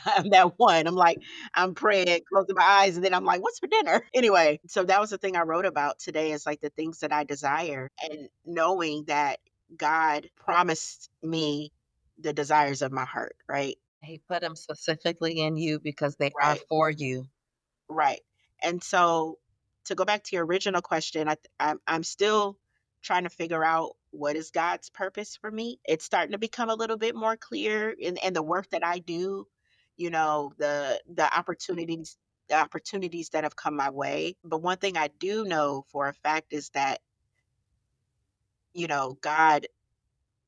I'm that one. I'm like, I'm praying, closing my eyes, and then I'm like, what's for dinner? Anyway, so that was the thing I wrote about today is like the things that I desire and knowing that God promised me the desires of my heart, right? He put them specifically in you because they are Right. for you. Right. And so to go back to your original question, I'm still trying to figure out what is God's purpose for me. It's starting to become a little bit more clear in the work that I do, the opportunities that have come my way. But one thing I do know for a fact is that, God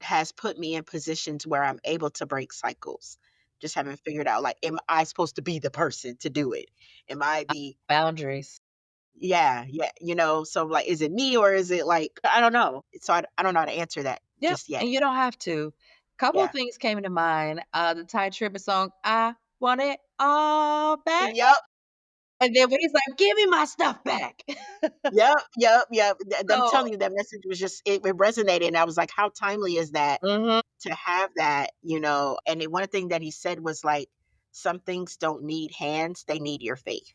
has put me in positions where I'm able to break cycles. Just haven't figured out like, am I supposed to be the person to do it? Am I the Boundaries. Yeah, yeah, so, like, is it me or is it, like I don't know. So I don't know how to answer that Yep, just yet. and you don't have to. Couple of Yeah. things came to mind. The Ty Tribbett song, "I Want It All Back," Yep, and then when he's like, "Give me my stuff back." yep, yep, yep. I'm So telling you that message was just it resonated, and I was like, "How timely is that mhm, to have that?" And one thing that he said was like, "Some things don't need hands, they need your faith."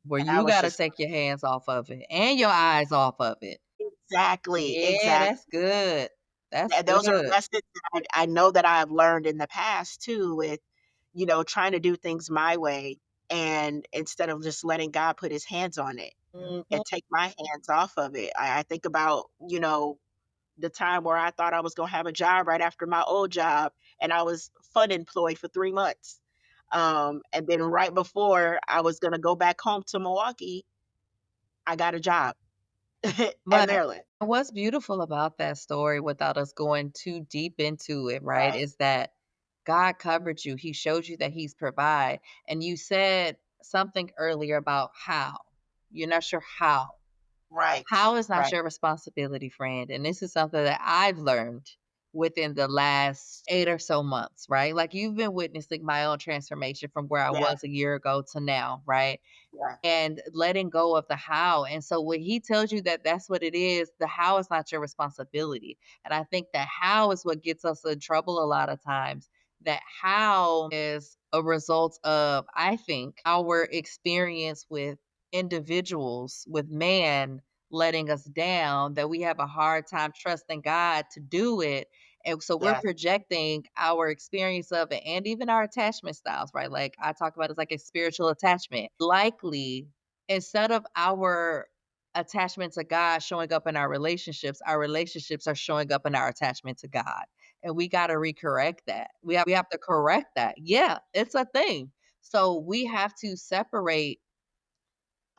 where And I you was gotta just take your hands off of it and your eyes off of it. exactly, Yeah, exactly. that's good. That's Those are good. lessons that I know that I have learned in the past too with, trying to do things my way and instead of just letting God put his hands on it Mhm. and take my hands off of it. I think about, the time where I thought I was gonna have a job right after my old job and I was fun employed for 3 months. And then right before I was gonna go back home to Milwaukee, I got a job at But Maryland. what's beautiful about that story, without us going too deep into it, right, Right, is that God covered you. He showed you that He's provide. And you said something earlier about how. You're not sure how. right, How is not right. your responsibility, friend. And this is something that I've learned within the last 8 or so months, right? Like you've been witnessing my own transformation from where I Yeah, was a year ago to now, right? yeah, And letting go of the how. And so when he tells you that that's what it is, the how is not your responsibility. And I think the how is what gets us in trouble a lot of times. That how is a result of, I think, our experience with individuals, with man letting us down, that we have a hard time trusting God to do it. And so we're yeah, projecting our experience of it and even our attachment styles, right? Like I talk about it's like a spiritual attachment. Likely, instead of our attachment to God showing up in our relationships are showing up in our attachment to God. And we got to recorrect that. We have to correct that. Yeah, it's a thing. So we have to separate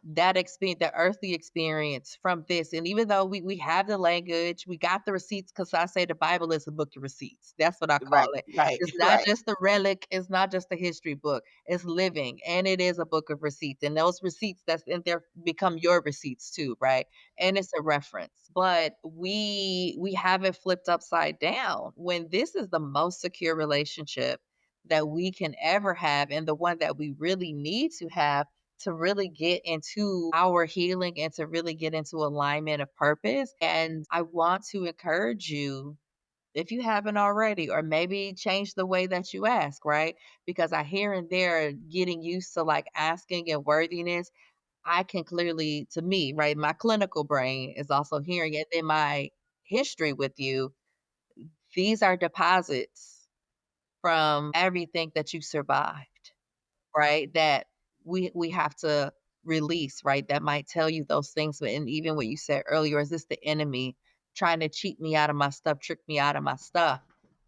that experience, the earthly experience from this. And even though we have the language, we got the receipts, because I say the Bible is a book of receipts. That's what I call right, it. right, It's not right. just a relic, it's not just a history book. It's living and it is a book of receipts. And those receipts that's in there become your receipts too, right? And it's a reference. But we have it flipped upside down when this is the most secure relationship that we can ever have, and the one that we really need to have to really get into our healing and to really get into alignment of purpose. And I want to encourage you, if you haven't already, or maybe change the way that you ask, right? Because I hear and there getting used to like asking and worthiness. I can clearly, to me, right? My clinical brain is also hearing it in my history with you. These are deposits from everything that you survived, right? That we have to release, right? That might tell you those things. But and even what you said earlier, is this the enemy trying to cheat me out of my stuff, trick me out of my stuff?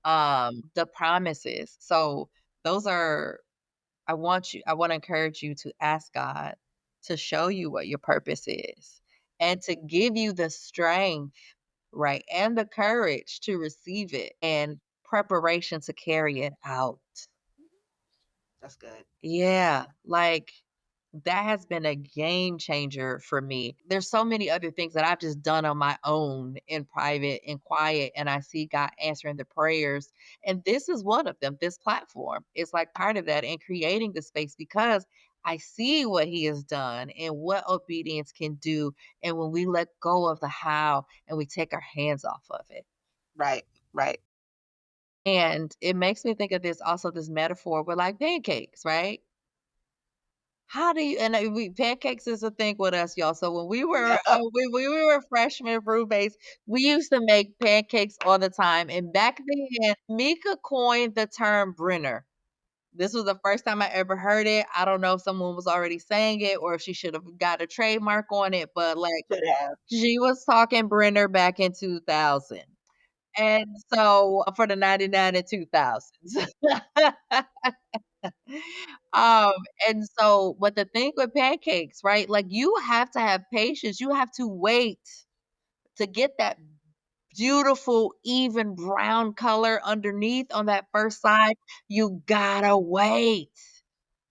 The promises. So those are I want to encourage you to ask God to show you what your purpose is and to give you the strength, right, and the courage to receive it and preparation to carry it out. That's good. Yeah, like that has been a game changer for me. There's so many other things that I've just done on my own in private and quiet, and I see God answering the prayers. And this is one of them. This platform is like part of that and creating the space because I see what He has done and what obedience can do. And when we let go of the how and we take our hands off of it. Right, right. And it makes me think of this also, this metaphor with like pancakes, right? How do you and we pancakes is a thing with us, y'all. So when we were Yeah, we were freshmen roommates, we used to make pancakes all the time. And back then, Mika coined the term Brenner. This was the first time I ever heard it. I don't know if someone was already saying it or if she should have got a trademark on it, but like should have. she was talking Brenner back in 2000. And so for the 99 and 2000s. Um, and so, but the thing with pancakes, right? Like you have to have patience. You have to wait to get that beautiful, even brown color underneath on that first side. You gotta wait.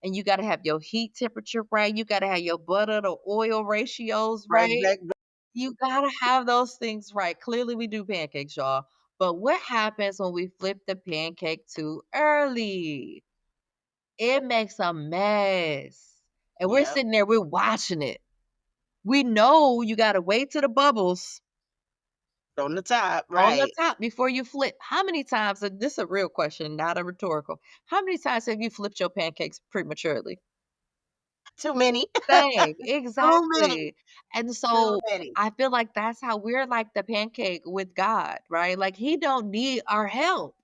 And you gotta have your heat temperature right. You gotta have your butter to oil ratios Right, right. right, You gotta have those things right. Clearly, we do pancakes, y'all. But what happens when we flip the pancake too early? It makes a mess. And we're yep, sitting there, we're watching it. We know you gotta wait till the bubbles on the top, on the right. top before you flip. How many times, and this is a real question, not a rhetorical. How many times have you flipped your pancakes prematurely? Too many. Same, Too many, exactly. And too so many. I feel like that's how we're like the pancake with God, right? Like He don't need our help.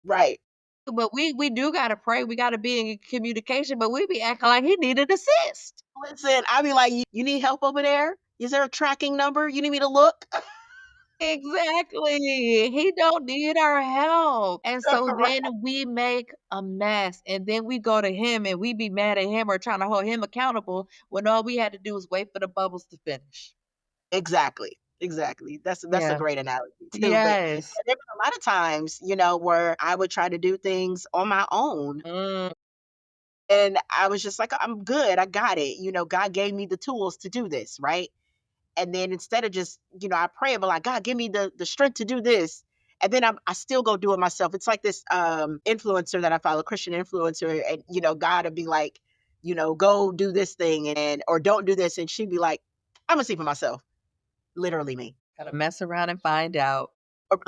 Right. But we do gotta pray. We gotta be in communication, but we be acting like He needed assist. Listen, I be like, "You need help over there? Is there a tracking number? You need me to look?" Exactly. He don't need our help. And so Right. then we make a mess and then we go to him and we be mad at him or trying to hold him accountable when all we had to do was wait for the bubbles to finish. Exactly, exactly. That's a Yeah. great analogy too, but Yes. there been a lot of times, where I would try to do things on my own, Mm. and I was just like, "I'm good, I got it." God gave me the tools to do this, right? And then instead of just, I pray, but like, God, give me the strength to do this. And then I still go do it myself. It's like this influencer that I follow, Christian influencer, and God would be like, go do this thing and or don't do this. And she'd be like, I'm gonna see for myself. Literally me. Gotta mess around and find out. Or,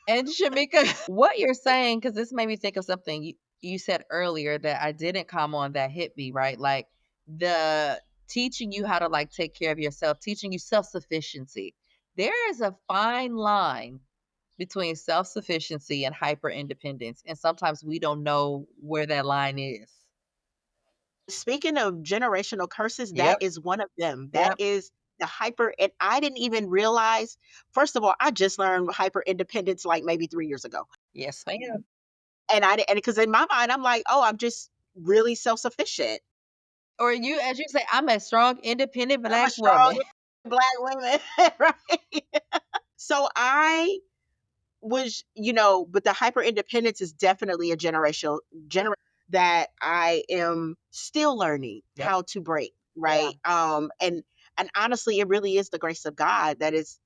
And Shamika, what you're saying, because this made me think of something you said earlier that I didn't come on that hit me, right? Like the teaching you how to like take care of yourself, teaching you self-sufficiency. There is a fine line between self-sufficiency and hyper independence. And sometimes we don't know where that line is. Speaking of generational curses, that Yep. is one of them. That Yep. is the hyper, and I didn't even realize. First of all, I just learned hyper independence like maybe 3 years ago. Yes, ma'am. And I and because in my mind, I'm like, "Oh, I'm just really self-sufficient. Or you, as you say, I'm a strong, independent I'm a black woman. strong black woman," right? So I was, but the hyper independence is definitely a generational that I am still learning Yep. how to break, Yeah. right? And honestly, it really is the grace of God that is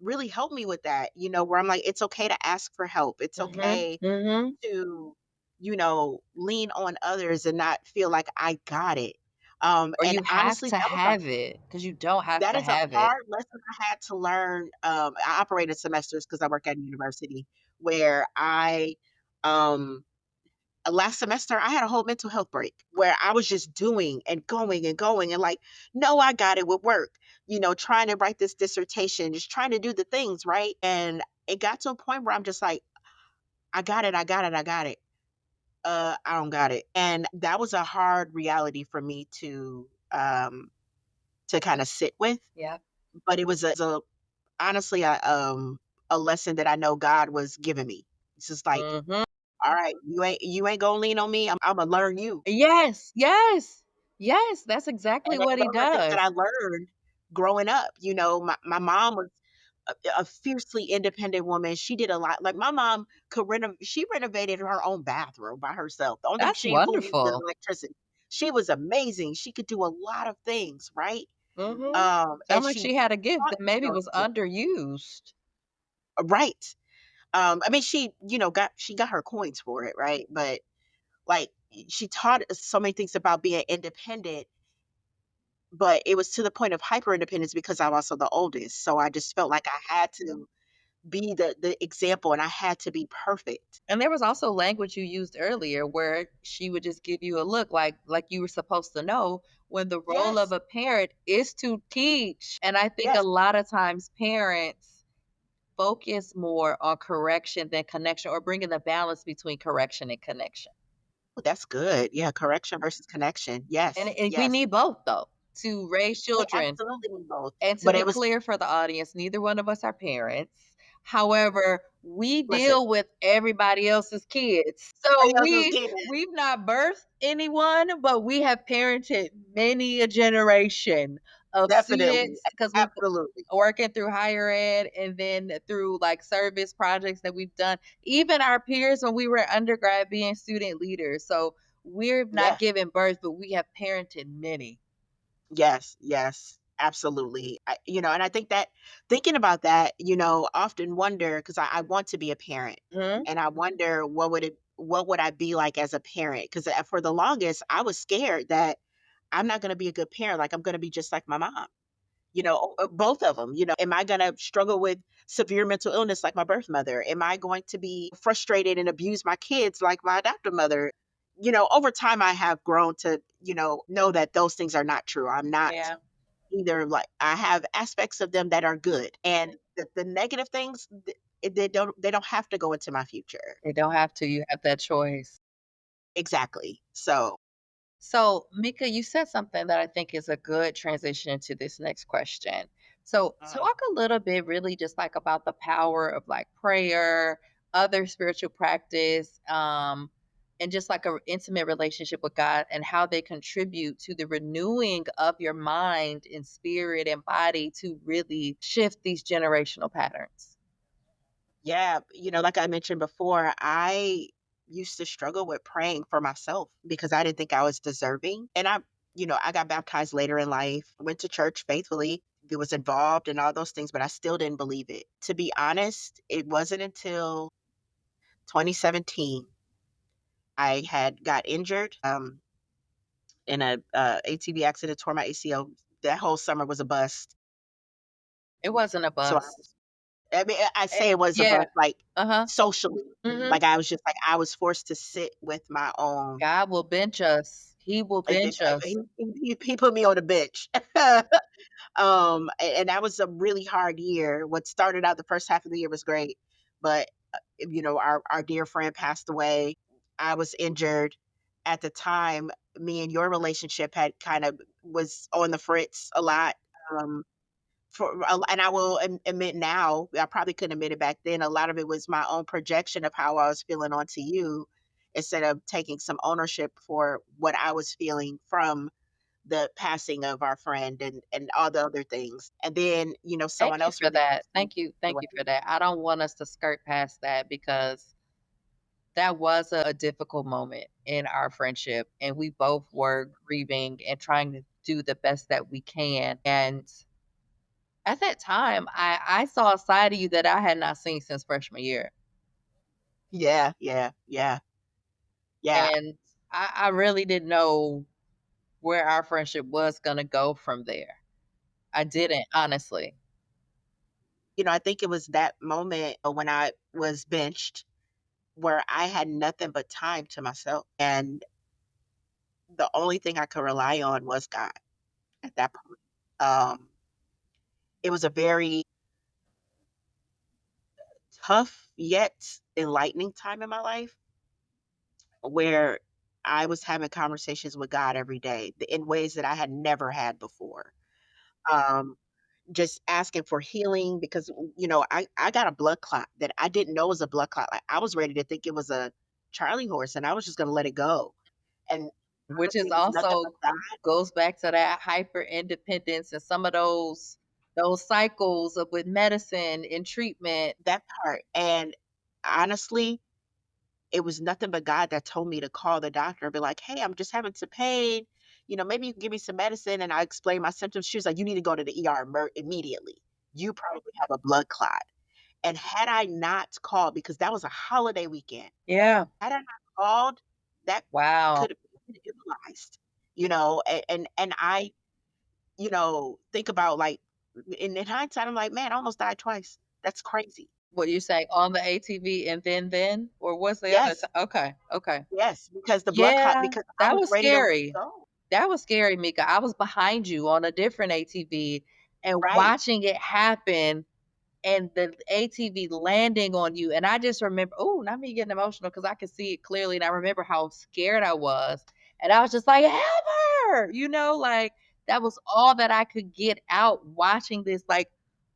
really helped me with that, where I'm like, it's okay to ask for help. It's Mhm. okay Mhm. to, lean on others and not feel like I got it. Or And you have honestly, to have it because you don't have that to is a have it. hard lesson I had to learn. I operated semesters because I work at a university where um, last semester I had a whole mental health break where I was just doing and going and going and like, no, I got it with work, trying to write this dissertation, just trying to do the things right. And it got to a point where I'm just like, I got it, I got it, I got it. I don't got it. And that was a hard reality for me to kind of sit with. Yeah. But it was a honestly a lesson that I know God was giving me. It's just like, Mhm. all right, you ain't gonna lean on me. I'm gonna learn you. Yes, yes. Yes, that's exactly And what he those are things that I does. learned growing up. My mom was a fiercely independent woman. She did a lot. Like my mom she renovated her own bathroom by herself. The only thing That's she included was the wonderful. electricity. She was amazing. She could do a lot of things, right? Mhm. And Sound like she she had a gift taught that me maybe those was things. underused. Right. I mean, she got her coins for it, right? But like she taught us so many things about being independent, but it was to the point of hyper independence because I'm also the oldest. So I just felt like I had to be the example and I had to be perfect. And there was also language you used earlier where she would just give you a look like you were supposed to know when the role of Yes. a parent is to teach. And I think a Yes. lot of times parents focus more on correction than connection or bringing the balance between correction and connection. Oh, that's good. Yeah, correction versus connection. And, Yes. and we Yes. need both though to raise We children. absolutely need both. And to But be it was clear for the audience, neither one of us are parents. However, we listen, deal with everybody else's kids. So everybody else was getting it. we've not birthed anyone, but we have parented many a generation of Definitely. students because we've Absolutely. working through higher ed and then through like service projects that we've done. Even our peers when we were undergrad being student leaders. So we're not Yes. giving birth, but we have parented many. Yes, yes, absolutely. And I think that thinking about that, often wonder because I want to be a parent, Mhm. and I wonder what would I be like as a parent? Because for the longest, I was scared that I'm not going to be a good parent. Like I'm going to be just like my mom. Both of them. Am I going to struggle with severe mental illness like my birth mother? Am I going to be frustrated and abuse my kids like my adoptive mother? Over time, I have grown to, know that those things are not true. I'm not Yeah. either like I have aspects of them that are good, and the negative things, they don't have to go into my future. They don't have to, you have that choice. Exactly. So, So, Mika, you said something that I think is a good transition into this next question. So, uh, talk a little bit really just like about the power of like prayer, other spiritual practice, and just like a intimate relationship with God and how they contribute to the renewing of your mind and spirit and body to really shift these generational patterns. yeah, like I mentioned before, I used to struggle with praying for myself because I didn't think I was deserving. And I got baptized later in life, went to church faithfully, was involved in all those things, but I still didn't believe it. To be honest, it wasn't until 2017 I had got injured. In a ATV accident, tore my ACL. That whole summer was a bust. It wasn't a So bust. I mean, I say it was a Yeah. bust, like Uh-huh. socially. Mhm. Like I was just like I was forced to sit with my own. God will bench us. He will bench us. He put me on the bench. And that was a really hard year. What started out the first half of the year was great, but our dear friend passed away. I was injured at the time. Me and your relationship had kind of was on the fritz a lot. Um, and I will admit now, I probably couldn't admit it back then. A lot of it was my own projection of how I was feeling onto you, instead of taking some ownership for what I was feeling from the passing of our friend and all the other things. And then, Thank someone you else for really that. close to me Thank you. passed Thank away. you for that. I don't want us to skirt past that because that was a difficult moment in our friendship. And we both were grieving and trying to do the best that we can. And at that time, I saw a side of you that I had not seen since freshman year. Yeah, yeah, yeah, yeah. And I really didn't know where our friendship was going to go from there. I didn't, honestly. I think it was that moment when I was benched where I had nothing but time to myself. And the only thing I could rely on was God at that point. Um, it was a very tough yet enlightening time in my life where I was having conversations with God every day in ways that I had never had before. Um, just asking for healing because I got a blood clot that I didn't know was a blood clot. Like I was ready to think it was a Charlie horse and I was just going to let it go. And which is Honestly, it was nothing but also God, goes back to that hyper independence and some of those cycles of with medicine and treatment. that part, and honestly, it was nothing but God that told me to call the doctor and be like, "Hey, I'm just having some pain. Maybe you can give me some medicine." And I explained my symptoms. She was like, "You need to go to the ER immediately. You probably have a blood clot." And had I not called, because that was a holiday weekend, Yeah. had I not called, that Wow. could have been immobilized. And I, think about like in hindsight, I'm like, man, I almost died twice. That's crazy. What you say on the ATV and then? Or what's the other Yes, time? Okay, okay. yes, because the blood clot, Yeah, because I that was was ready to let scary. go. That was scary, Mika. I was behind you on a different ATV and Right. watching it happen and the ATV landing on you. And I just remember, oh, not me getting emotional because I could see it clearly. And I remember how scared I was. And I was just like, help her, like that was all that I could get out watching this like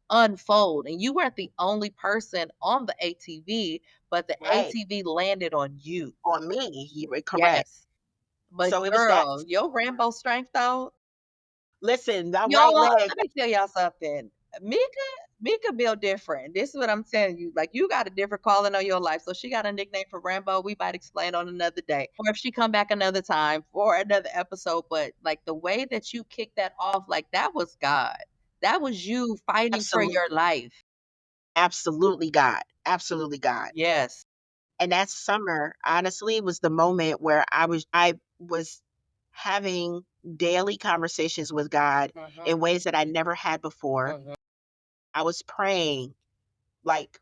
unfold. And you weren't the only person on the ATV, but the Right. ATV landed on you. On me, you were correct. Yes. But So it was that. girl, your Rambo strength though, Listen, that right y'all, leg. let me tell y'all something. Mika, Mika built different. This is what I'm telling you. Like you got a different calling on your life. So she got a nickname for Rambo. We might explain on another day. Or if she come back another time for another episode. But like the way that you kicked that off, like that was God. That was you fighting for Absolutely, your life. absolutely God. Absolutely God. Yes. And that summer, honestly, was the moment where I was having daily conversations with God Mhm, in ways that I never had before. mhm. I was praying like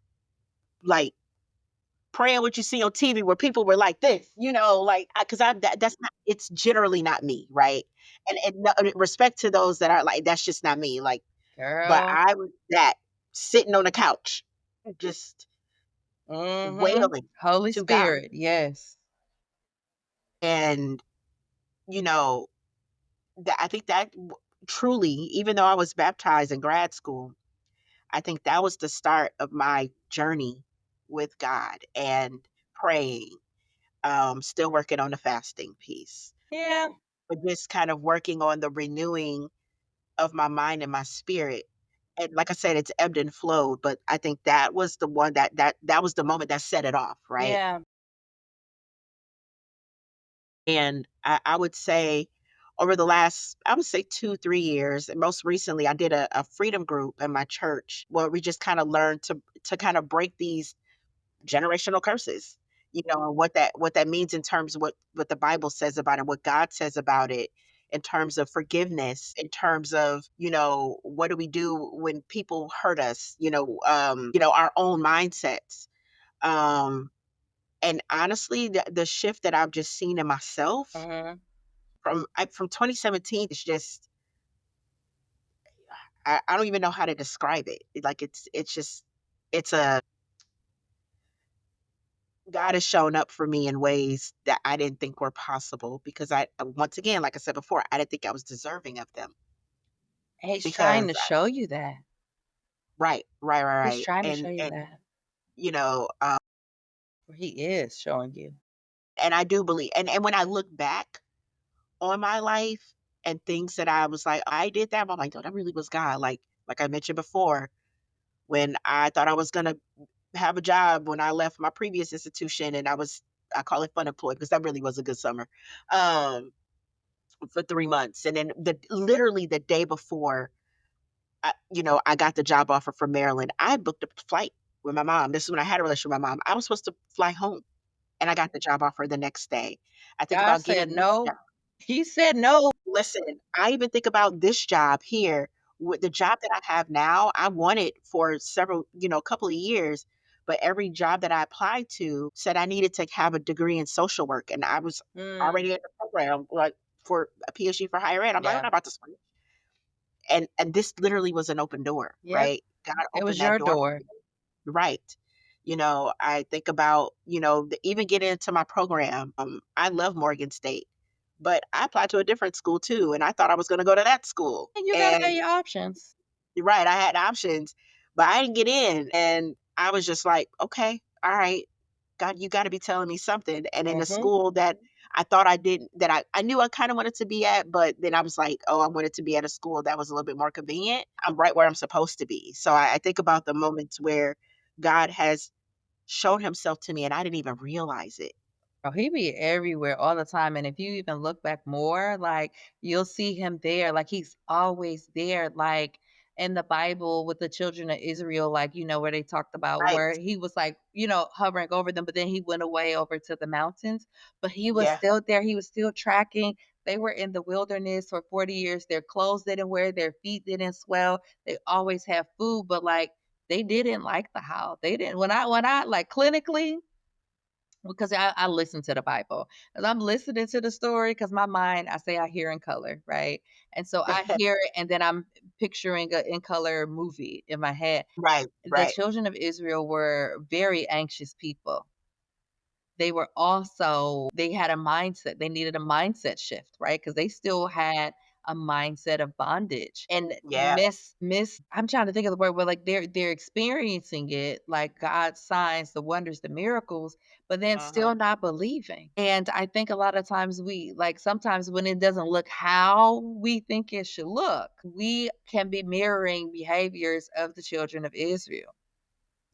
praying what you see on TV where people were like this, like because that's not, it's generally not me, right? And no, respect to those that are like, that's just not me, like, but Girl. I was that sitting on the couch, just Mhm. wailing Holy to God. Spirit. Yes. And, you know, I think that truly, even though I was baptized in grad school, I think that was the start of my journey with God and praying, still working on the fasting piece, Yeah. but just kind of working on the renewing of my mind and my spirit. And like I said, it's ebbed and flowed, but I think that was the one that was the moment that set it off, right? Yeah. And I would say over the last, I would say 2, 3 years, and most recently I did a freedom group in my church where we just kind of learned to kind of break these generational curses, and what that means in terms of what the Bible says about it, what God says about it, in terms of forgiveness, in terms of, what do we do when people hurt us, our own mindsets. Um, and honestly, the shift that I've just seen in myself Mhm. from 2017 is just, I don't even know how to describe it. Like it's just it's a God has shown up for me in ways that I didn't think were possible, because once again, like I said before, I didn't think I was deserving of them, He's trying because to show you that. right, right, right, He's right. trying to show And you that. you know, Or he is showing you. and I do believe, and when I look back on my life and things that I was like, I did that, I'm like, no, that really was God. Like I mentioned before, when I thought I was gonna have a job when I left my previous institution, and I call it fun employed because that really was a good summer. For 3 months, and then literally the day before, I got the job offer from Maryland. I booked a flight with my mom. This is when I had a relationship with my mom. I was supposed to fly home, and I got the job offer the next day. I think God about said getting this job. no. He said no. Listen, I even think about this job here. With the job that I have now, I wanted for several, couple of years, but every job that I applied to said I needed to have a degree in social work, and I was Mm, already in the program, like, for a PhD for higher ed. I'm like, I'm yeah. not about to switch. And this literally was an open door, Yep. right? God It was opened that your door for door. me. Right. I think about, even getting into my program. I love Morgan State, but I applied to a different school too, and I thought I was going to go to that school. And you gotta have And your options. you're right, I had options, but I didn't get in. And I was just like, okay, all right, God, you got to be telling me something. And in the Mhm. school that I thought I didn't that I knew I kind of wanted to be at, but then I was like, oh, I wanted to be at a school that was a little bit more convenient. I'm right where I'm supposed to be. So I think about the moments where God has shown himself to me and I didn't even realize it. Oh, he be everywhere all the time, and if you even look back more, like, you'll see him there, like, he's always there, like, in the Bible with the children of Israel, like, where they talked about Right. where he was, like, hovering over them, but then he went away over to the mountains, but he was Yeah. still there, he was still tracking. They were in the wilderness for 40 years, their clothes didn't wear, their feet didn't swell, they always have food, but, like, they didn't like the how. They didn't when I like, clinically, because I listen to the Bible. As I'm listening to the story, because my mind, I say I hear in color, right? And so I hear it, and then I'm picturing a in color movie in my head. Right. The Right. children of Israel were very anxious people. They were also they had a mindset. They needed a mindset shift, right? Because they still had a mindset of bondage and Yeah. I'm trying to think of the word, but like they're experiencing it, like God's signs, the wonders, the miracles, but then Uh-huh. still not believing. And I think a lot of times we like sometimes when it doesn't look how we think it should look, we can be mirroring behaviors of the children of Israel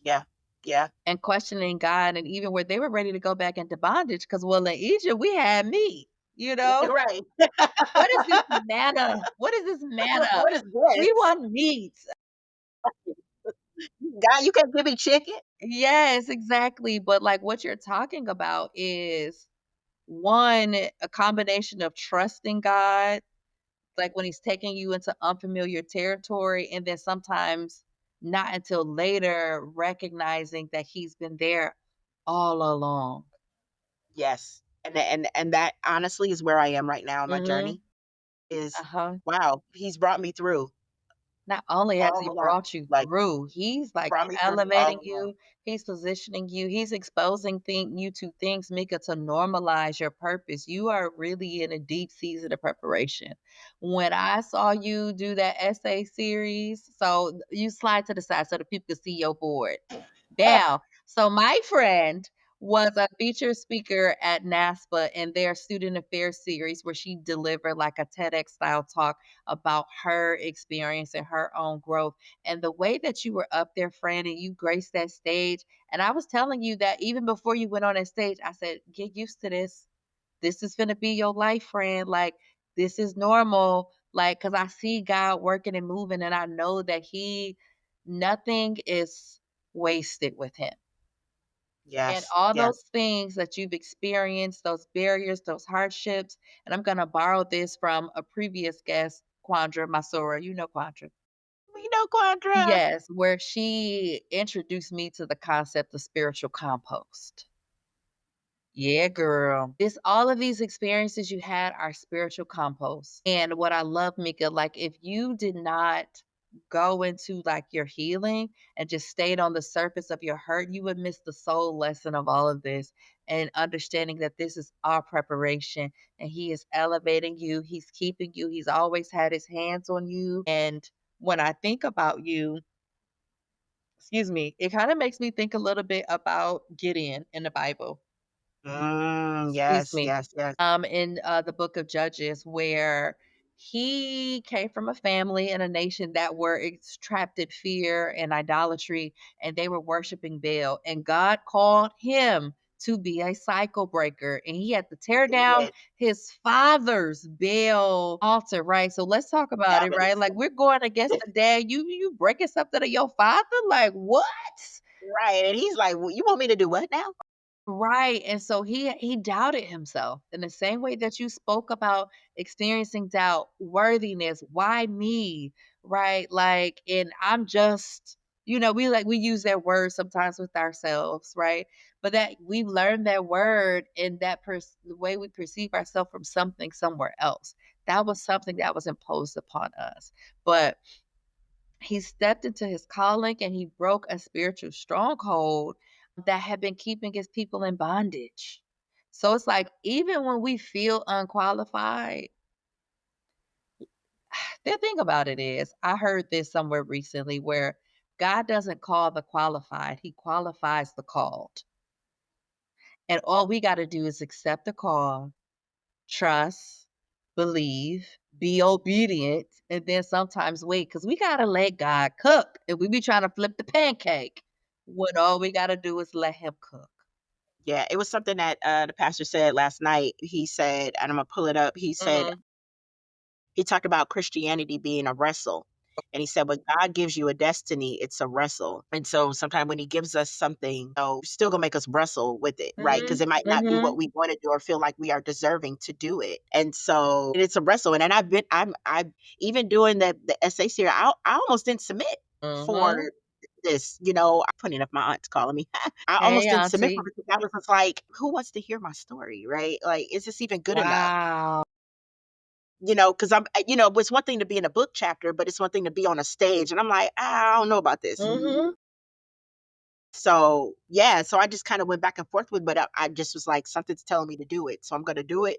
Yeah. Yeah. and questioning God, and even where they were ready to go back into bondage because, well, in Egypt, we had meat, you know? Right. What is this manna? What is this manna? What is We this? want meat. God, you can't give me chicken? Yes, exactly. But like what you're talking about is one, a combination of trusting God, like when he's taking you into unfamiliar territory, and then sometimes not until later recognizing that he's been there all along. Yes. And that honestly is where I am right now in my Mhm. journey is, Uh-huh. wow, he's brought me through Not only has all he along. brought you Like, through, he's, like, brought me through elevating all along. you, he's positioning you, he's exposing you to things, Mika, to normalize your purpose. You are really in a deep season of preparation. When I saw you do that essay series, so you slide to the side so the people can see your board. Now, so my friend was a featured speaker at NASPA in their student affairs series where she delivered like a TEDx style talk about her experience and her own growth. And the way that you were up there, friend, and you graced that stage. And I was telling you that even before you went on that stage, I said, get used to this. This is going to be your life, friend. Like, this is normal. Like, because I see God working and moving, and I know that nothing is wasted with Him. And Yes. all Yes. those things that you've experienced, those barriers, those hardships, and I'm gonna borrow this from a previous guest, Quandra Masura. You know Quandra. We know Quandra. Yes, where she introduced me to the concept of spiritual compost. Yeah, girl. This all of these experiences you had are spiritual compost. And what I love, Mika, like if you did not go into like your healing and just stayed on the surface of your hurt, you would miss the soul lesson of all of this and understanding that this is our preparation and he is elevating you, he's keeping you, he's always had his hands on you. And when I think about you, excuse me, it kind of makes me think a little bit about Gideon in the Bible. Excuse Yes. me, Yes. Yes. in, the book of Judges, where he came from a family and a nation that were trapped in fear and idolatry, and they were worshiping Baal, and God called him to be a cycle breaker, and he had to tear He down did. his father's Baal altar, right? So let's talk about That it, right? was Like, we're going against the dad, you breaking something of your father? Like, what? right. And he's like, well, you want me to do what now? Right, and so he doubted himself in the same way that you spoke about experiencing doubt, worthiness, why me, right? Like, and I'm just, we use that word sometimes with ourselves, right? But that we've learned that word in the way we perceive ourselves from something somewhere else. That was something that was imposed upon us. But he stepped into his calling and he broke a spiritual stronghold that had been keeping his people in bondage. So it's like, even when we feel unqualified, the thing about it is, I heard this somewhere recently where God doesn't call the qualified, He qualifies the called. And all we got to do is accept the call trust, believe, be obedient, and then sometimes wait because we gotta let God cook. If we be trying to flip the pancake, when all we gotta do is let him cook. Yeah, it was something that, the pastor said last night. He said, and I'm gonna pull it up. He said Mhm. he talked about Christianity being a wrestle. And he said, when God gives you a destiny, it's a wrestle. And so sometimes when he gives us something, still gonna make us wrestle with it, right? Because Mhm. it might not be what Mhm. we want to do or feel like we are deserving to do it. And so and it's a wrestle. And I'm even doing the essay series, I almost didn't submit for Mhm. this, funny enough, my aunt's calling me. I almost Hey, didn't submit for auntie. it because I was just like, who wants to hear my story, right? Like, is this even good enough? Wow. Because it's one thing to be in a book chapter, but it's one thing to be on a stage. And I'm like, I don't know about this. Mhm. So, yeah, so I just kind of went back and forth with, but I just was like, something's telling me to do it. So I'm going to do it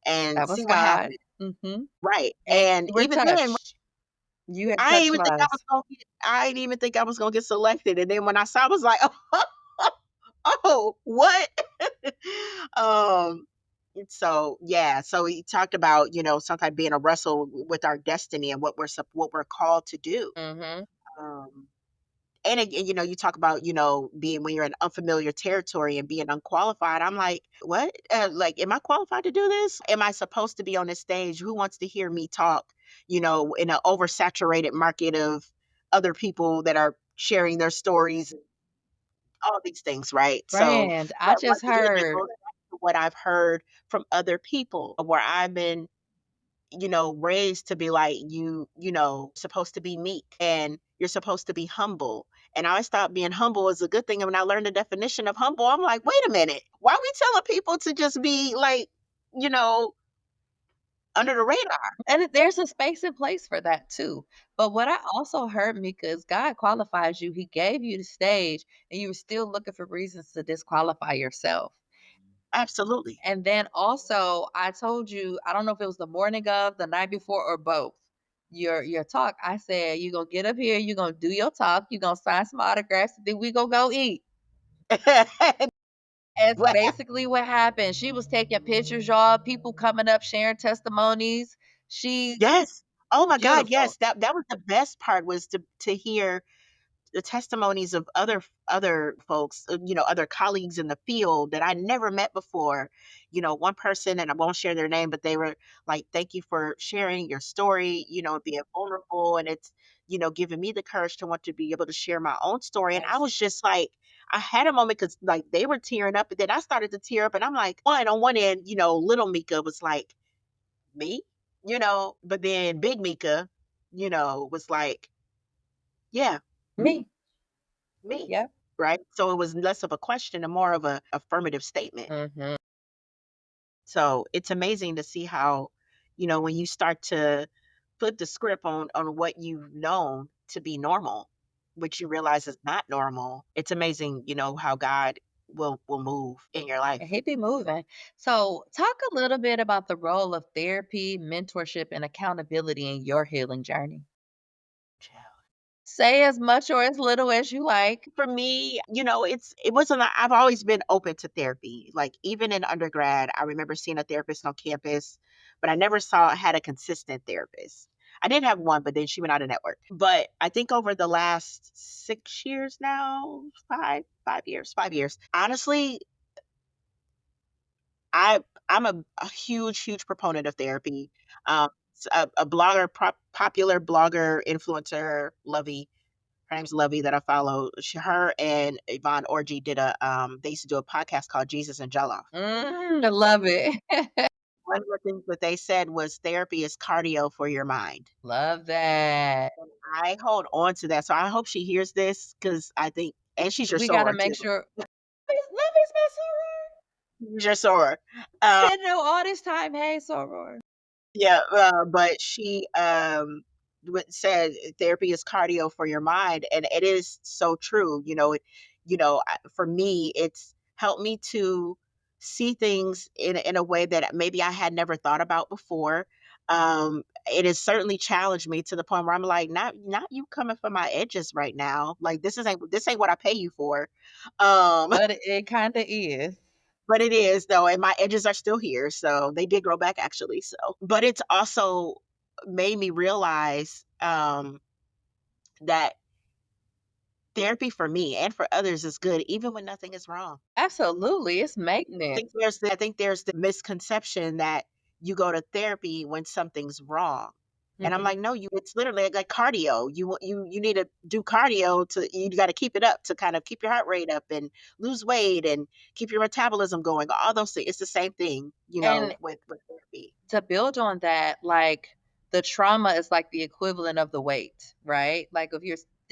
and That see was what God. happens. Mhm. Right. And And you were even then, touched. You had touched lives. I didn't even think I was going to get selected. And then when I saw, I was like, oh, what? um, so yeah, so he talked about, sometimes being a wrestle with our destiny and what we're called to do. Mhm. Um, and again, you talk about, being when you're in unfamiliar territory and being unqualified. I'm like, what? Like, am I qualified to do this? Am I supposed to be on this stage? Who wants to hear me talk, in an oversaturated market of other people that are sharing their stories, all these things, right? So, Friend, I but just once again, that heard goes back to what I've heard from other people where I've been, raised to be like, supposed to be meek and you're supposed to be humble. And I thought being humble is a good thing. And when I learned the definition of humble, I'm like, wait a minute, why are we telling people to just be like, you know, under the radar? there's a space and place for that too. But what I also heard, Mika, is God qualifies you. He gave you the stage, and you were still looking for reasons to disqualify yourself. Absolutely. And then also, I told you, I don't know if it was the morning of, the night before, or both. Your talk. I said you're gonna get up here, you're gonna do your talk, you're gonna sign some autographs, and then we gonna go eat. It's What basically what happened. She was taking pictures, y'all. People coming up sharing testimonies. She's Yes. Oh my God, beautiful. yes. That was the best part, was to hear the testimonies of other folks, other colleagues in the field that I never met before. One person, and I won't share their name, but they were like, "Thank you for sharing your story, being vulnerable, and it's, giving me the courage to want to be able to share my own story." And I Yes. was just like, I had a moment because like they were tearing up, and then I started to tear up, and I'm like, on one end, little Mika was like, "Me," but then big Mika, was like, "Yeah, Me. me." Yep. Right? So it was less of a question and more of a affirmative statement. Mhm. So it's amazing to see how, when you start to flip the script on what you've known to be normal, which you realize is not normal, it's amazing, how God will move in your And life. he be moving. So, talk a little bit about the role of therapy, mentorship, and accountability in your healing journey. Say as much or as little as you like. For me, it wasn't I've always been open to therapy. Like even in undergrad, I remember seeing a therapist on campus, but I never had a consistent therapist. I did have one, but then she went out of network. But I think over the last 6 years now, 5 years, honestly, I I'm a huge, huge proponent of therapy. A blogger, popular blogger, influencer, Lovey, her name's Lovey, that I follow. Her and Yvonne Orji they used to do a podcast called Jesus and Jollof. I love it. One of the things that they said was therapy is cardio for your mind. Love that. I hold on to that. So I hope she hears this because I think, and she's your We gotta soror make too. sure love is my soror. She's your soror. Didn't know all this time. Hey, soror. Yeah, but she said therapy is cardio for your mind, and it is so true. For me, it's helped me to see things in a way that maybe I had never thought about before. It has certainly challenged me to the point where I'm like, not you coming for my edges right now. Like this ain't what I pay you for. Um, But it kinda is. but it is though, and my edges are still here, so they did grow back actually, so but it's also made me realize, that therapy for me and for others is good even when nothing is wrong. Absolutely, it's maintenance. I think there's the misconception that you go to therapy when something's wrong. And I'm Mhm. like, no, you it's literally like cardio. You need to do cardio to you got to keep it up to kind of keep your heart rate up and lose weight and keep your metabolism going. All those things. It's the same thing, And with therapy. to build on that, like, the trauma is like the equivalent of the weight, right? Like, if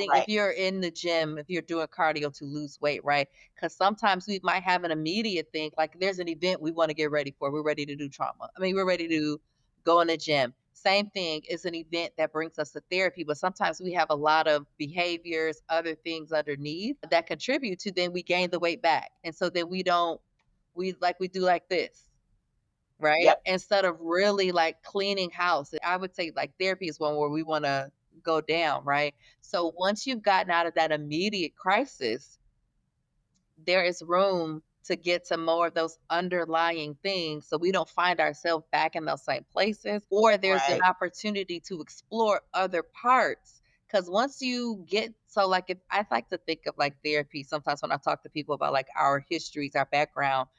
Right. you're in the gym, if you're doing cardio to lose weight, right? Because sometimes we might have an immediate thing, like there's an event we wanna get ready for, we're ready to do trauma. I mean, we're ready to go in the gym. Same thing is an event that brings us to therapy, but sometimes we have a lot of behaviors, other things underneath that contribute to then we gain the weight back, and so then we do like this. Right? Yep. Instead of really, like, cleaning house. I would say, like, therapy is one where we wanna go down, right? So once you've gotten out of that immediate crisis, there is room to get to more of those underlying things so we don't find ourselves back in those same places, or there's an Right. opportunity to explore other parts. Because once you get so, like, if I like to think of like therapy sometimes when I talk to people about like our histories, our background,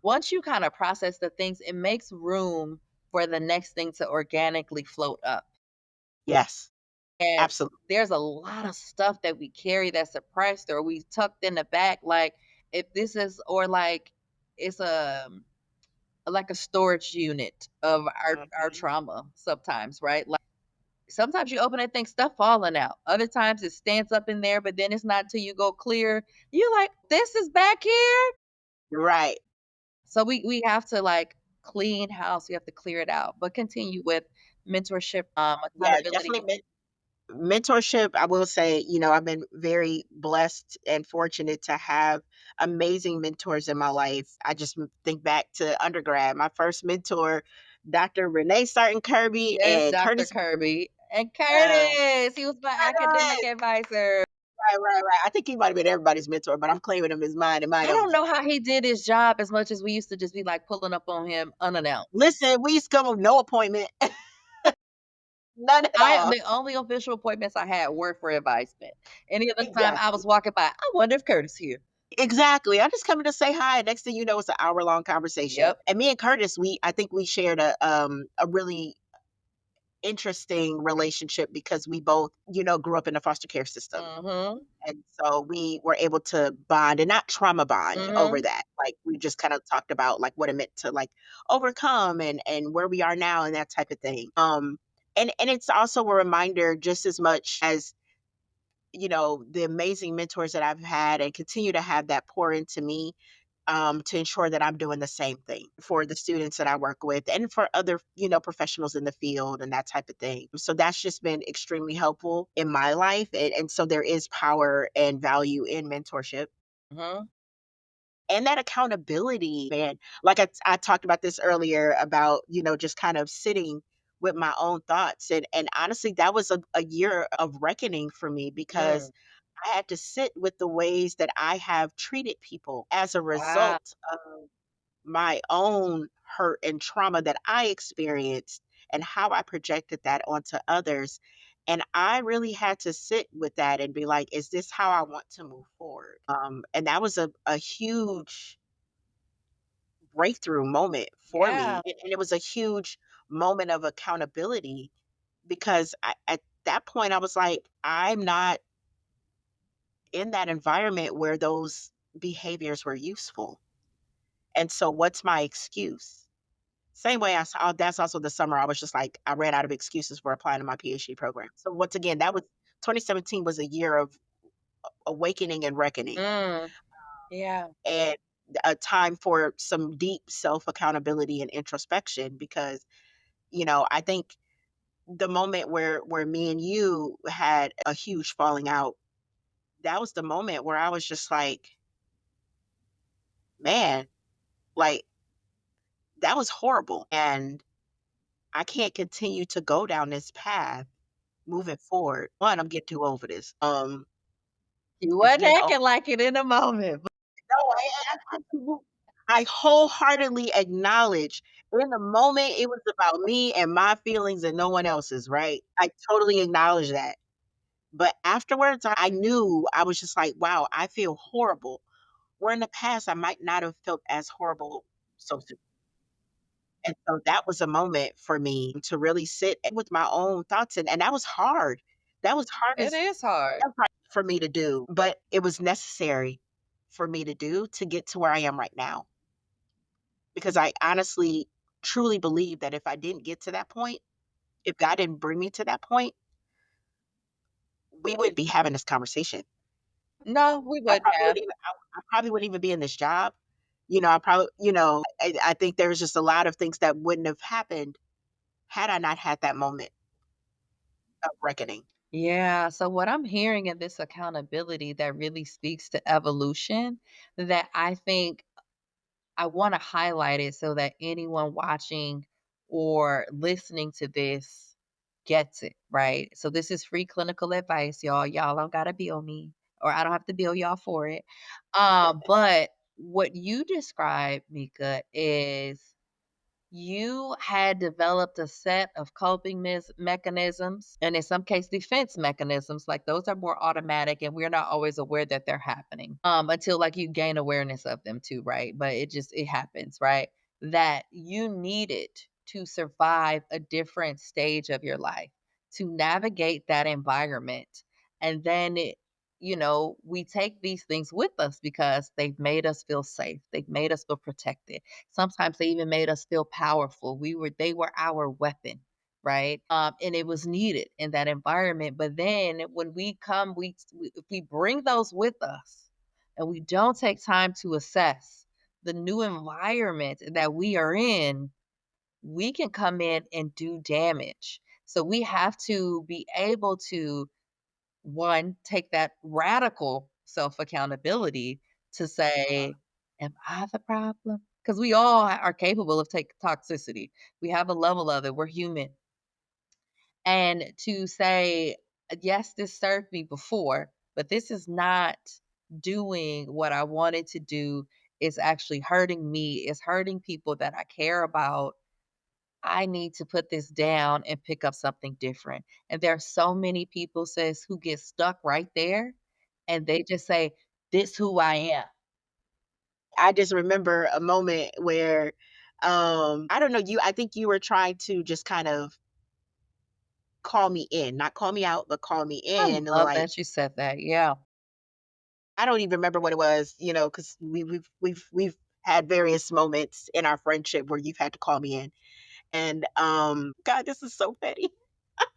once you kind of process the things, it makes room for the next thing to organically float up. Yes. And Absolutely. there's a lot of stuff that we carry that's suppressed or we tucked in the back. Like if this is or like it's like a storage unit of our Mhm. trauma sometimes, right? Like sometimes you open that thing, stuff falling out. Other times it stands up in there, but then it's not till you go clear. You're like, this is back here. Right. So we have to like clean house. We have to clear it out. But continue with mentorship, Yeah, accountability. definitely mentorship, I will say, I've been very blessed and fortunate to have amazing mentors in my life. I just think back to undergrad. My first mentor, Dr. Renee Sarton Kirby Yes, and Dr. Curtis. Kirby. And Uh, Curtis, he was my academic Curtis! advisor. Right, right, right. I think he might have been everybody's mentor, but I'm claiming him as mine, and mine I don't only. know how he did his job as much as we used to just be like pulling up on him unannounced. Listen, we used to come with no appointment, none at I all. the only official appointments I had were for advisement. Any other time I was Exactly. walking by, I wonder if Curtis here. Exactly. I just coming to say hi. Next thing you know, it's an hour-long conversation. Yep. And me and Curtis, I think we shared a really interesting relationship because we both, grew up in the foster care system. Mhm. And so we were able to bond and not trauma bond over Mhm. that. Like we just kind of talked about like what it meant to like overcome and where we are now and that type of thing. And it's also a reminder just as much as the amazing mentors that I've had and continue to have that pour into me, to ensure that I'm doing the same thing for the students that I work with and for other, professionals in the field and that type of ththing. So that's just been extremely helpful in my life. And so there is power and value in mentorship. Mhm. And that accountability, man, like I talked about this earlier about, just kind of sitting with my own thoughts. And honestly, that was a year of reckoning for me because Mm. I had to sit with the ways that I have treated people as a Wow. result of my own hurt and trauma that I experienced and how I projected that onto others. And I really had to sit with that and be like, is this how I want to move forward? And that was a huge breakthrough moment for Yeah. me. And it was a huge moment of accountability because at that point I was like, I'm not in that environment where those behaviors were useful. And so what's my excuse? Same way I saw that's also the summer I was just like, I ran out of excuses for applying to my PhD program. So once again, that was 2017 was a year of awakening and reckoning Mm. Yeah. and a time for some deep self accountability and introspection because, I think the moment where me and you had a huge falling out, that was the moment where I was just like, man, like that was horrible. And I can't continue to go down this path moving forward. One, I'm getting too old for this. You It's wasn't getting old. acting like it in a moment. No, I am. I wholeheartedly acknowledge in the moment it was about me and my feelings and no one else's, right? I totally acknowledge that. But afterwards, I knew I was just like, wow, I feel horrible. Where in the past, I might not have felt as horrible so soon. And so that was a moment for me to really sit with my own thoughts. And that was hard. That was hard It as is hard. that was hard for me to do, but it was necessary for me to do to get to where I am right now. Because I honestly, truly believe that if I didn't get to that point, if God didn't bring me to that point, we wouldn't be having this conversation. No, we wouldn't have. I probably wouldn't even be in this job. I probably, I think there's just a lot of things that wouldn't have happened had I not had that moment of reckoning. Yeah, so what I'm hearing in this accountability that really speaks to evolution, that I think I want to highlight it so that anyone watching or listening to this gets it, right? So this is free clinical advice, y'all. Y'all don't gotta bill me, or I don't have to bill y'all for it. But what you described, Mika, is you had developed a set of coping mechanisms, and in some case defense mechanisms, like those are more automatic and we're not always aware that they're happening until like you gain awareness of them too, right? But it happens, right? That you needed to survive a different stage of your life, to navigate that environment. And then we take these things with us because they've made us feel safe, they've made us feel protected. Sometimes they even made us feel powerful. They were our weapon, right? And it was needed in that environment. But then when we come, if we bring those with us and we don't take time to assess the new environment that we are in, we can come in and do damage. So we have to be able to, one, take that radical self accountability to Uh, say, am I the problem? Because we all are capable of take toxicity. We have a level of it. We're human. And to say, yes, this served me before, but this is not doing what I wanted to do. It's actually hurting me. It's hurting people that I care about. I need to put this down and pick up something different. And there are so many people, sis, who get stuck right there and they just say, this who I am. I just remember a moment where, I don't know, I think you were trying to just kind of call me in, not call me out, but call me I in. love Like, that you said that. Yeah. I don't even remember what it was, because we've had various moments in our friendship where you've had to call me in. And God, this is so petty.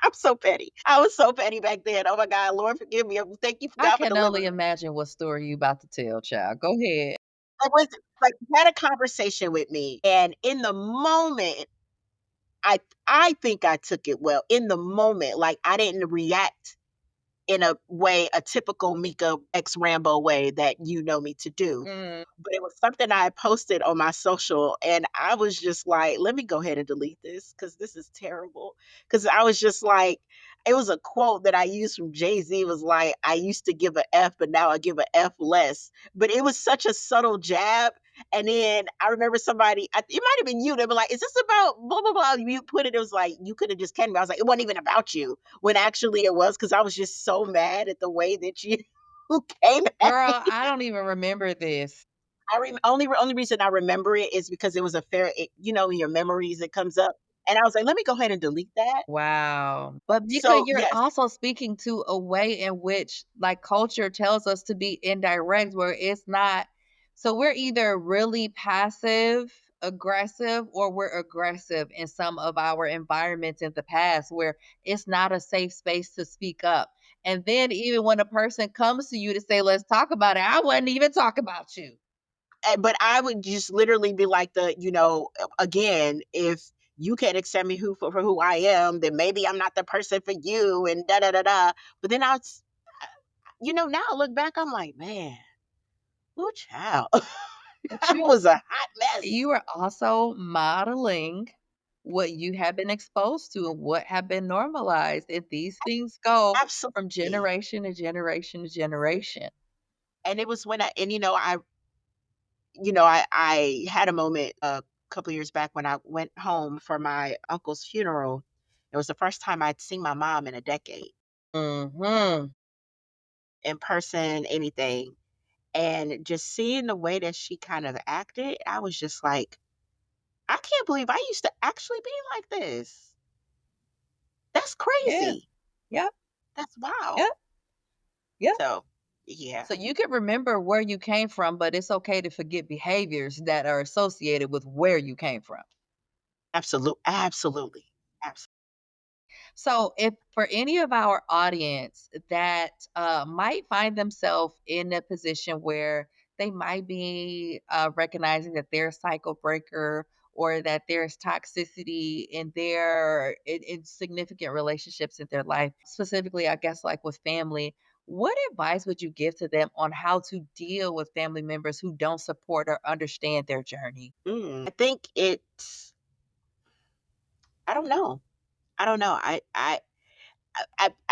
I'm so petty. I was so petty back then. Oh my God, Lord forgive me. Thank you, I God, for can only delivering me. imagine what story you about to tell, child. Go ahead. I was like, you had a conversation with me, and in the moment, I I think I took it well. In the moment, like I didn't react in a way, a typical Mika ex Rambo way that you know me to do. Mm, But it was something I had posted on my social, and I was just like, let me go ahead and delete this because this is terrible. Because I was just like, it was a quote that I used from Jay-Z was like, I used to give a F, but now I give a F less. But it was such a subtle jab. And then I remember somebody, it might have been you, they were like, is this about blah, blah, blah? You put it, it was like, you could have just canned me. I was like, it wasn't even about you when actually it was because I was just so mad at the way that you came at me. girl, I don't even remember this. Only reason I remember it is because it was a in your memories it comes up, and I was like, let me go ahead and delete that. Wow. But because So you're yes, also speaking to a way in which like culture tells us to be indirect where it's not, so we're either really passive aggressive or we're aggressive in some of our environments in the past where it's not a safe space to speak up. And then even when a person comes to you to say, let's talk about it, I wouldn't even talk about you. but I would just literally be like again, if you can't accept me for who I am, then maybe I'm not the person for you, and da da da da. But then now I look back, I'm like, man, oh child, But I was a hot mess. you are also modeling what you have been exposed to and what have been normalized. And these things go from Absolutely. generation to generation to generation. And it was when I I had a moment a couple years back when I went home for my uncle's funeral. It was the first time I'd seen my mom in a decade, Mhm. in person, anything. And just seeing the way that she kind of acted, I was just like, I can't believe I used to actually be like this. That's Yeah. crazy. Yep. That's wild. Yep. Yep. So, yeah, So you can remember where you came from, but it's okay to forget behaviors that are associated with where you came from. absolutely. Absolutely. So, if for any of our audience that might find themselves in a position where they might be recognizing that they're a cycle breaker or that there's toxicity in in significant relationships in their life, specifically, I guess, like with family, what advice would you give to them on how to deal with family members who don't support or understand their journey? I think I don't know. I don't know. I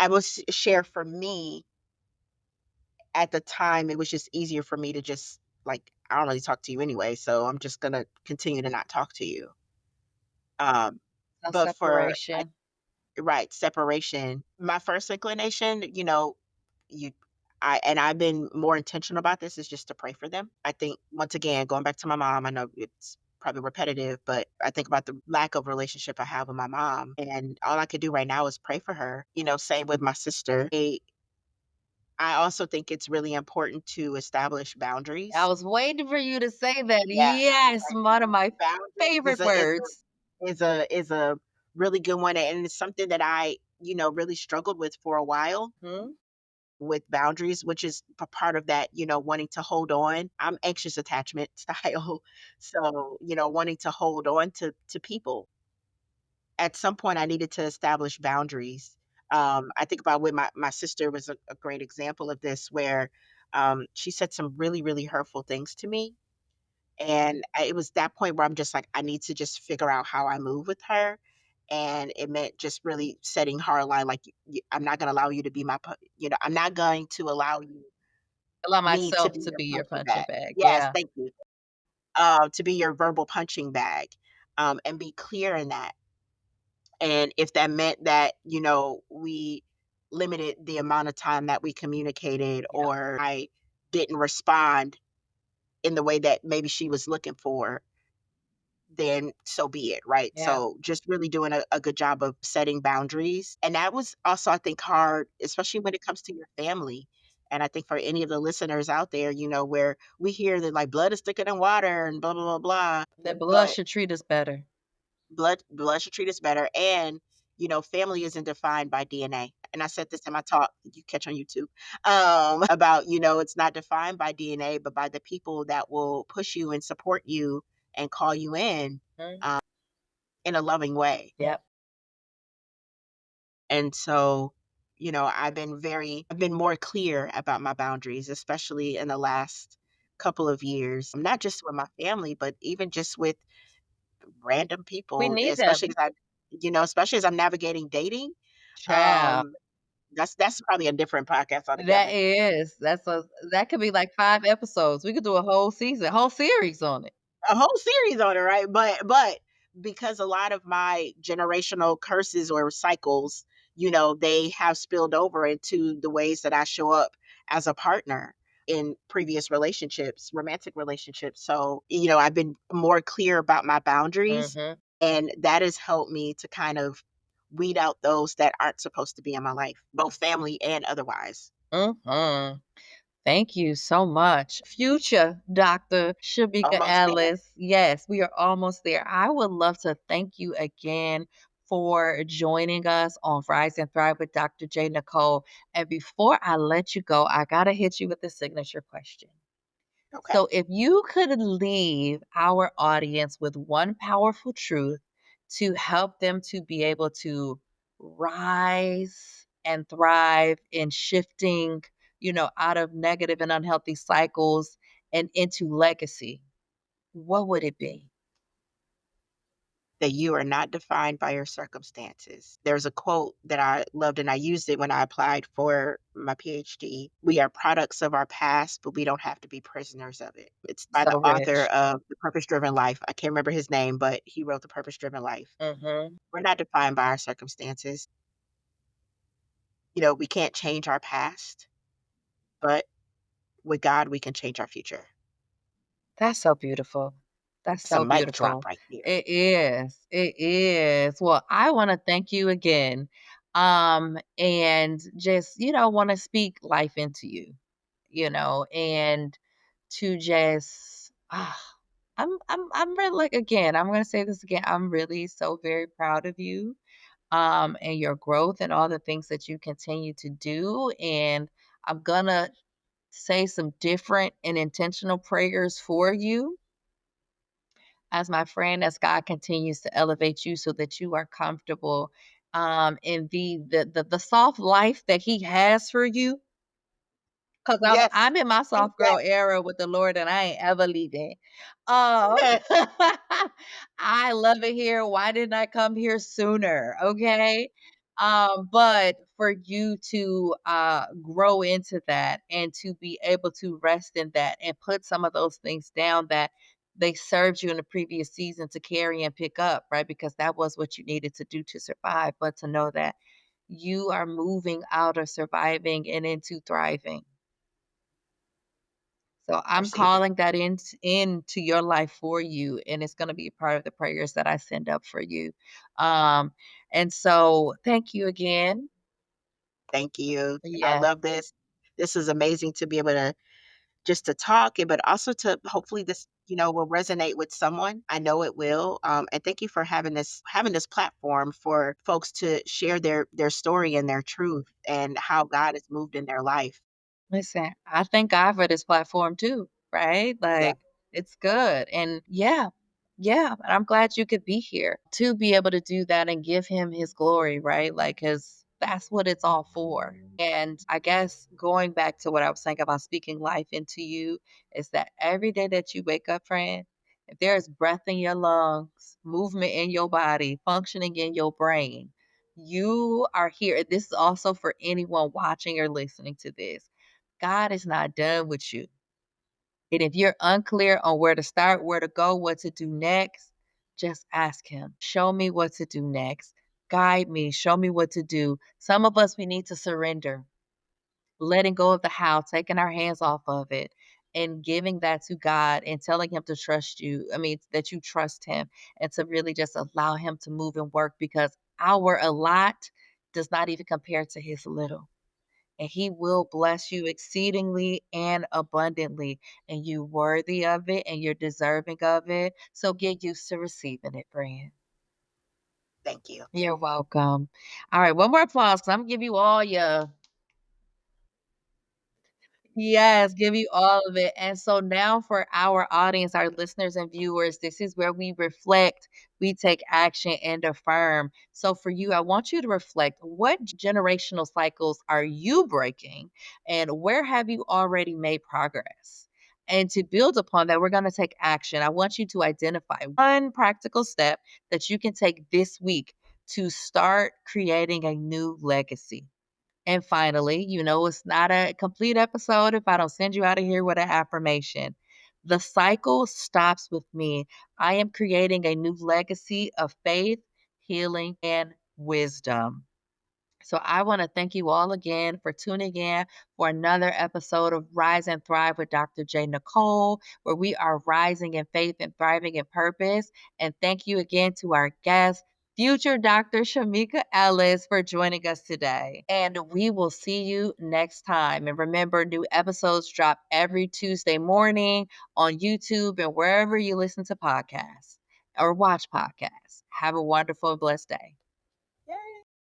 will share for me at the time, it was just easier for me to just like, I don't really talk to you anyway, so I'm just gonna continue to not talk to you. Um, A but for separation. right, separation. My first inclination, you I've been more intentional about this is just to pray for them. I think once again, going back to my mom, I know it's probably repetitive, but I think about the lack of relationship I have with my mom. And all I could do right now is pray for her. Same with my sister. I also think it's really important to establish I boundaries. was waiting for you to say that. Yeah, Yes, right. one of my Boundaries favorite words. is a really good one, and it's something that I, really struggled with for a while Mhm. with boundaries, which is a part of that, wanting to hold on. I'm anxious attachment style. So, wanting to hold on to people. At some point I needed to establish boundaries. I think about when my sister was a great example of this where she said some really, really hurtful things to me. And it was that point where I'm just like, I need to just figure out how I move with her. And it meant just really setting hard line, like, I'm not going to allow you to be I'm not going to allow Allow me to myself be to your be your punching punching bag. bag. Yes, Yeah. thank you. To be your verbal punching bag, and be clear in that. And if that meant that, we limited the amount of time that we communicated, Yeah. or I didn't respond in the way that maybe she was looking for, then so be it, right? Yeah. So just really doing a good job of setting boundaries. And that was also, I think, hard, especially when it comes to your family. And I think for any of the listeners out there, where we hear that like blood is thicker than water and blah, blah, blah, blah. That blood But should treat us better. blood should treat us better. And, family isn't defined by DNA. And I said this in my talk you catch on YouTube, about, it's not defined by DNA, but by the people that will push you and support you and call you Mhm. in a loving way. Yep. And so, I've been more clear about my boundaries, especially in the last couple of years, not just with my family, but even just with random We people, need them. especially as I'm navigating dating. Child. Um, that's probably a different podcast That altogether. is. That could be like 5 episodes. We could do a whole season, whole series on it. A whole series on it, right? But because a lot of my generational curses or cycles, they have spilled over into the ways that I show up as a partner in previous relationships, romantic relationships. So, I've been more clear about my boundaries, Mhm. and that has helped me to kind of weed out those that aren't supposed to be in my life, both family and otherwise. Mhm. Thank you so much. Future Dr. Chamika Almost there. Ellis. Yes, we are almost there. I would love to thank you again for joining us on Rise and Thrive with Dr. J. Nicole. And before I let you go, I got to hit you with the signature question. Okay. So, if you could leave our audience with one powerful truth to help them to be able to rise and thrive in shifting, out of negative and unhealthy cycles and into legacy, what would it be? that you are not defined by your circumstances. There's a quote that I loved and I used it when I applied for my PhD. We are products of our past, but we don't have to be prisoners of it. It's by the So author rich. of The Purpose Driven Life. I can't remember his name, but he wrote The Purpose Driven Life. Mhm. We're not defined by our circumstances. We can't change our past, but with God, we can change our future. That's so beautiful. That's It's a so mic drop beautiful. right there. It is. It is. Well, I wanna thank you again, and just, wanna speak life into you, and to just, I'm really like, again, I'm gonna say this again, I'm really so very proud of you, and your growth and all the things that you continue to do, and I'm gonna say some different and intentional prayers for you as my friend, as God continues to elevate you so that you are comfortable in the soft life that He has for you. Cause Yes, I'm in my soft girl exactly. era with the Lord, and I ain't ever leaving. I love it here. Why didn't I come here sooner? Okay. But for you to grow into that and to be able to rest in that and put some of those things down that they served you in the previous season to carry and pick up, right? Because that was what you needed to do to survive. But to know that you are moving out of surviving and into thriving. So I I'm receive it. calling that into your life for you, and it's going to be a part of the prayers that I send up for you. Um, and so thank you again. Thank you. I Yeah, love this. This is amazing to be able to just to talk and but also to hopefully this, will resonate with someone. I know it will. And thank you for having this platform for folks to share their story and their truth and how God has moved in their life. listen, I thank God for this platform too, right? Yeah, Like it's good. And yeah, yeah, and I'm glad you could be here to be able to do that and give him his glory, right? Like, cause that's what it's all for. And I guess going back to what I was saying about speaking life into you is that every day that you wake up, friend, if there is breath in your lungs, movement in your body, functioning in your brain, you are here. This is also for anyone watching or listening to this. God is not done with you. And if you're unclear on where to start, where to go, what to do next, just ask Him. Show me what to do next. Guide me. Show me what to do. Some of us, we need to surrender, letting go of the how, taking our hands off of it, and giving that to God and telling Him to trust you. I mean, that you trust Him and to really just allow Him to move and work because our a lot does not even compare to His little, and he will bless you exceedingly and abundantly, and you worthy of it and you're deserving of it. So get used to receiving it, friend. thank you. You're welcome. All right, one more applause because I'm gonna give you all your. Yes, give you all of it. And so now for our audience, our listeners and viewers, this is where we reflect, we take action and affirm. So for you, I want you to reflect, what generational cycles are you breaking and where have you already made progress? And to build upon that, we're going to take action. I want you to identify one practical step that you can take this week to start creating a new legacy. And finally, it's not a complete episode if I don't send you out of here with an affirmation. The cycle stops with me. I am creating a new legacy of faith, healing, and wisdom. So I want to thank you all again for tuning in for another episode of Rise and Thrive with Dr. J. Nicole, where we are rising in faith and thriving in purpose. And thank you again to our guest, future Dr. Chamika Ellis, for joining us today. And we will see you next time. And remember, new episodes drop every Tuesday morning on YouTube and wherever you listen to podcasts or watch podcasts. Have a wonderful, blessed day.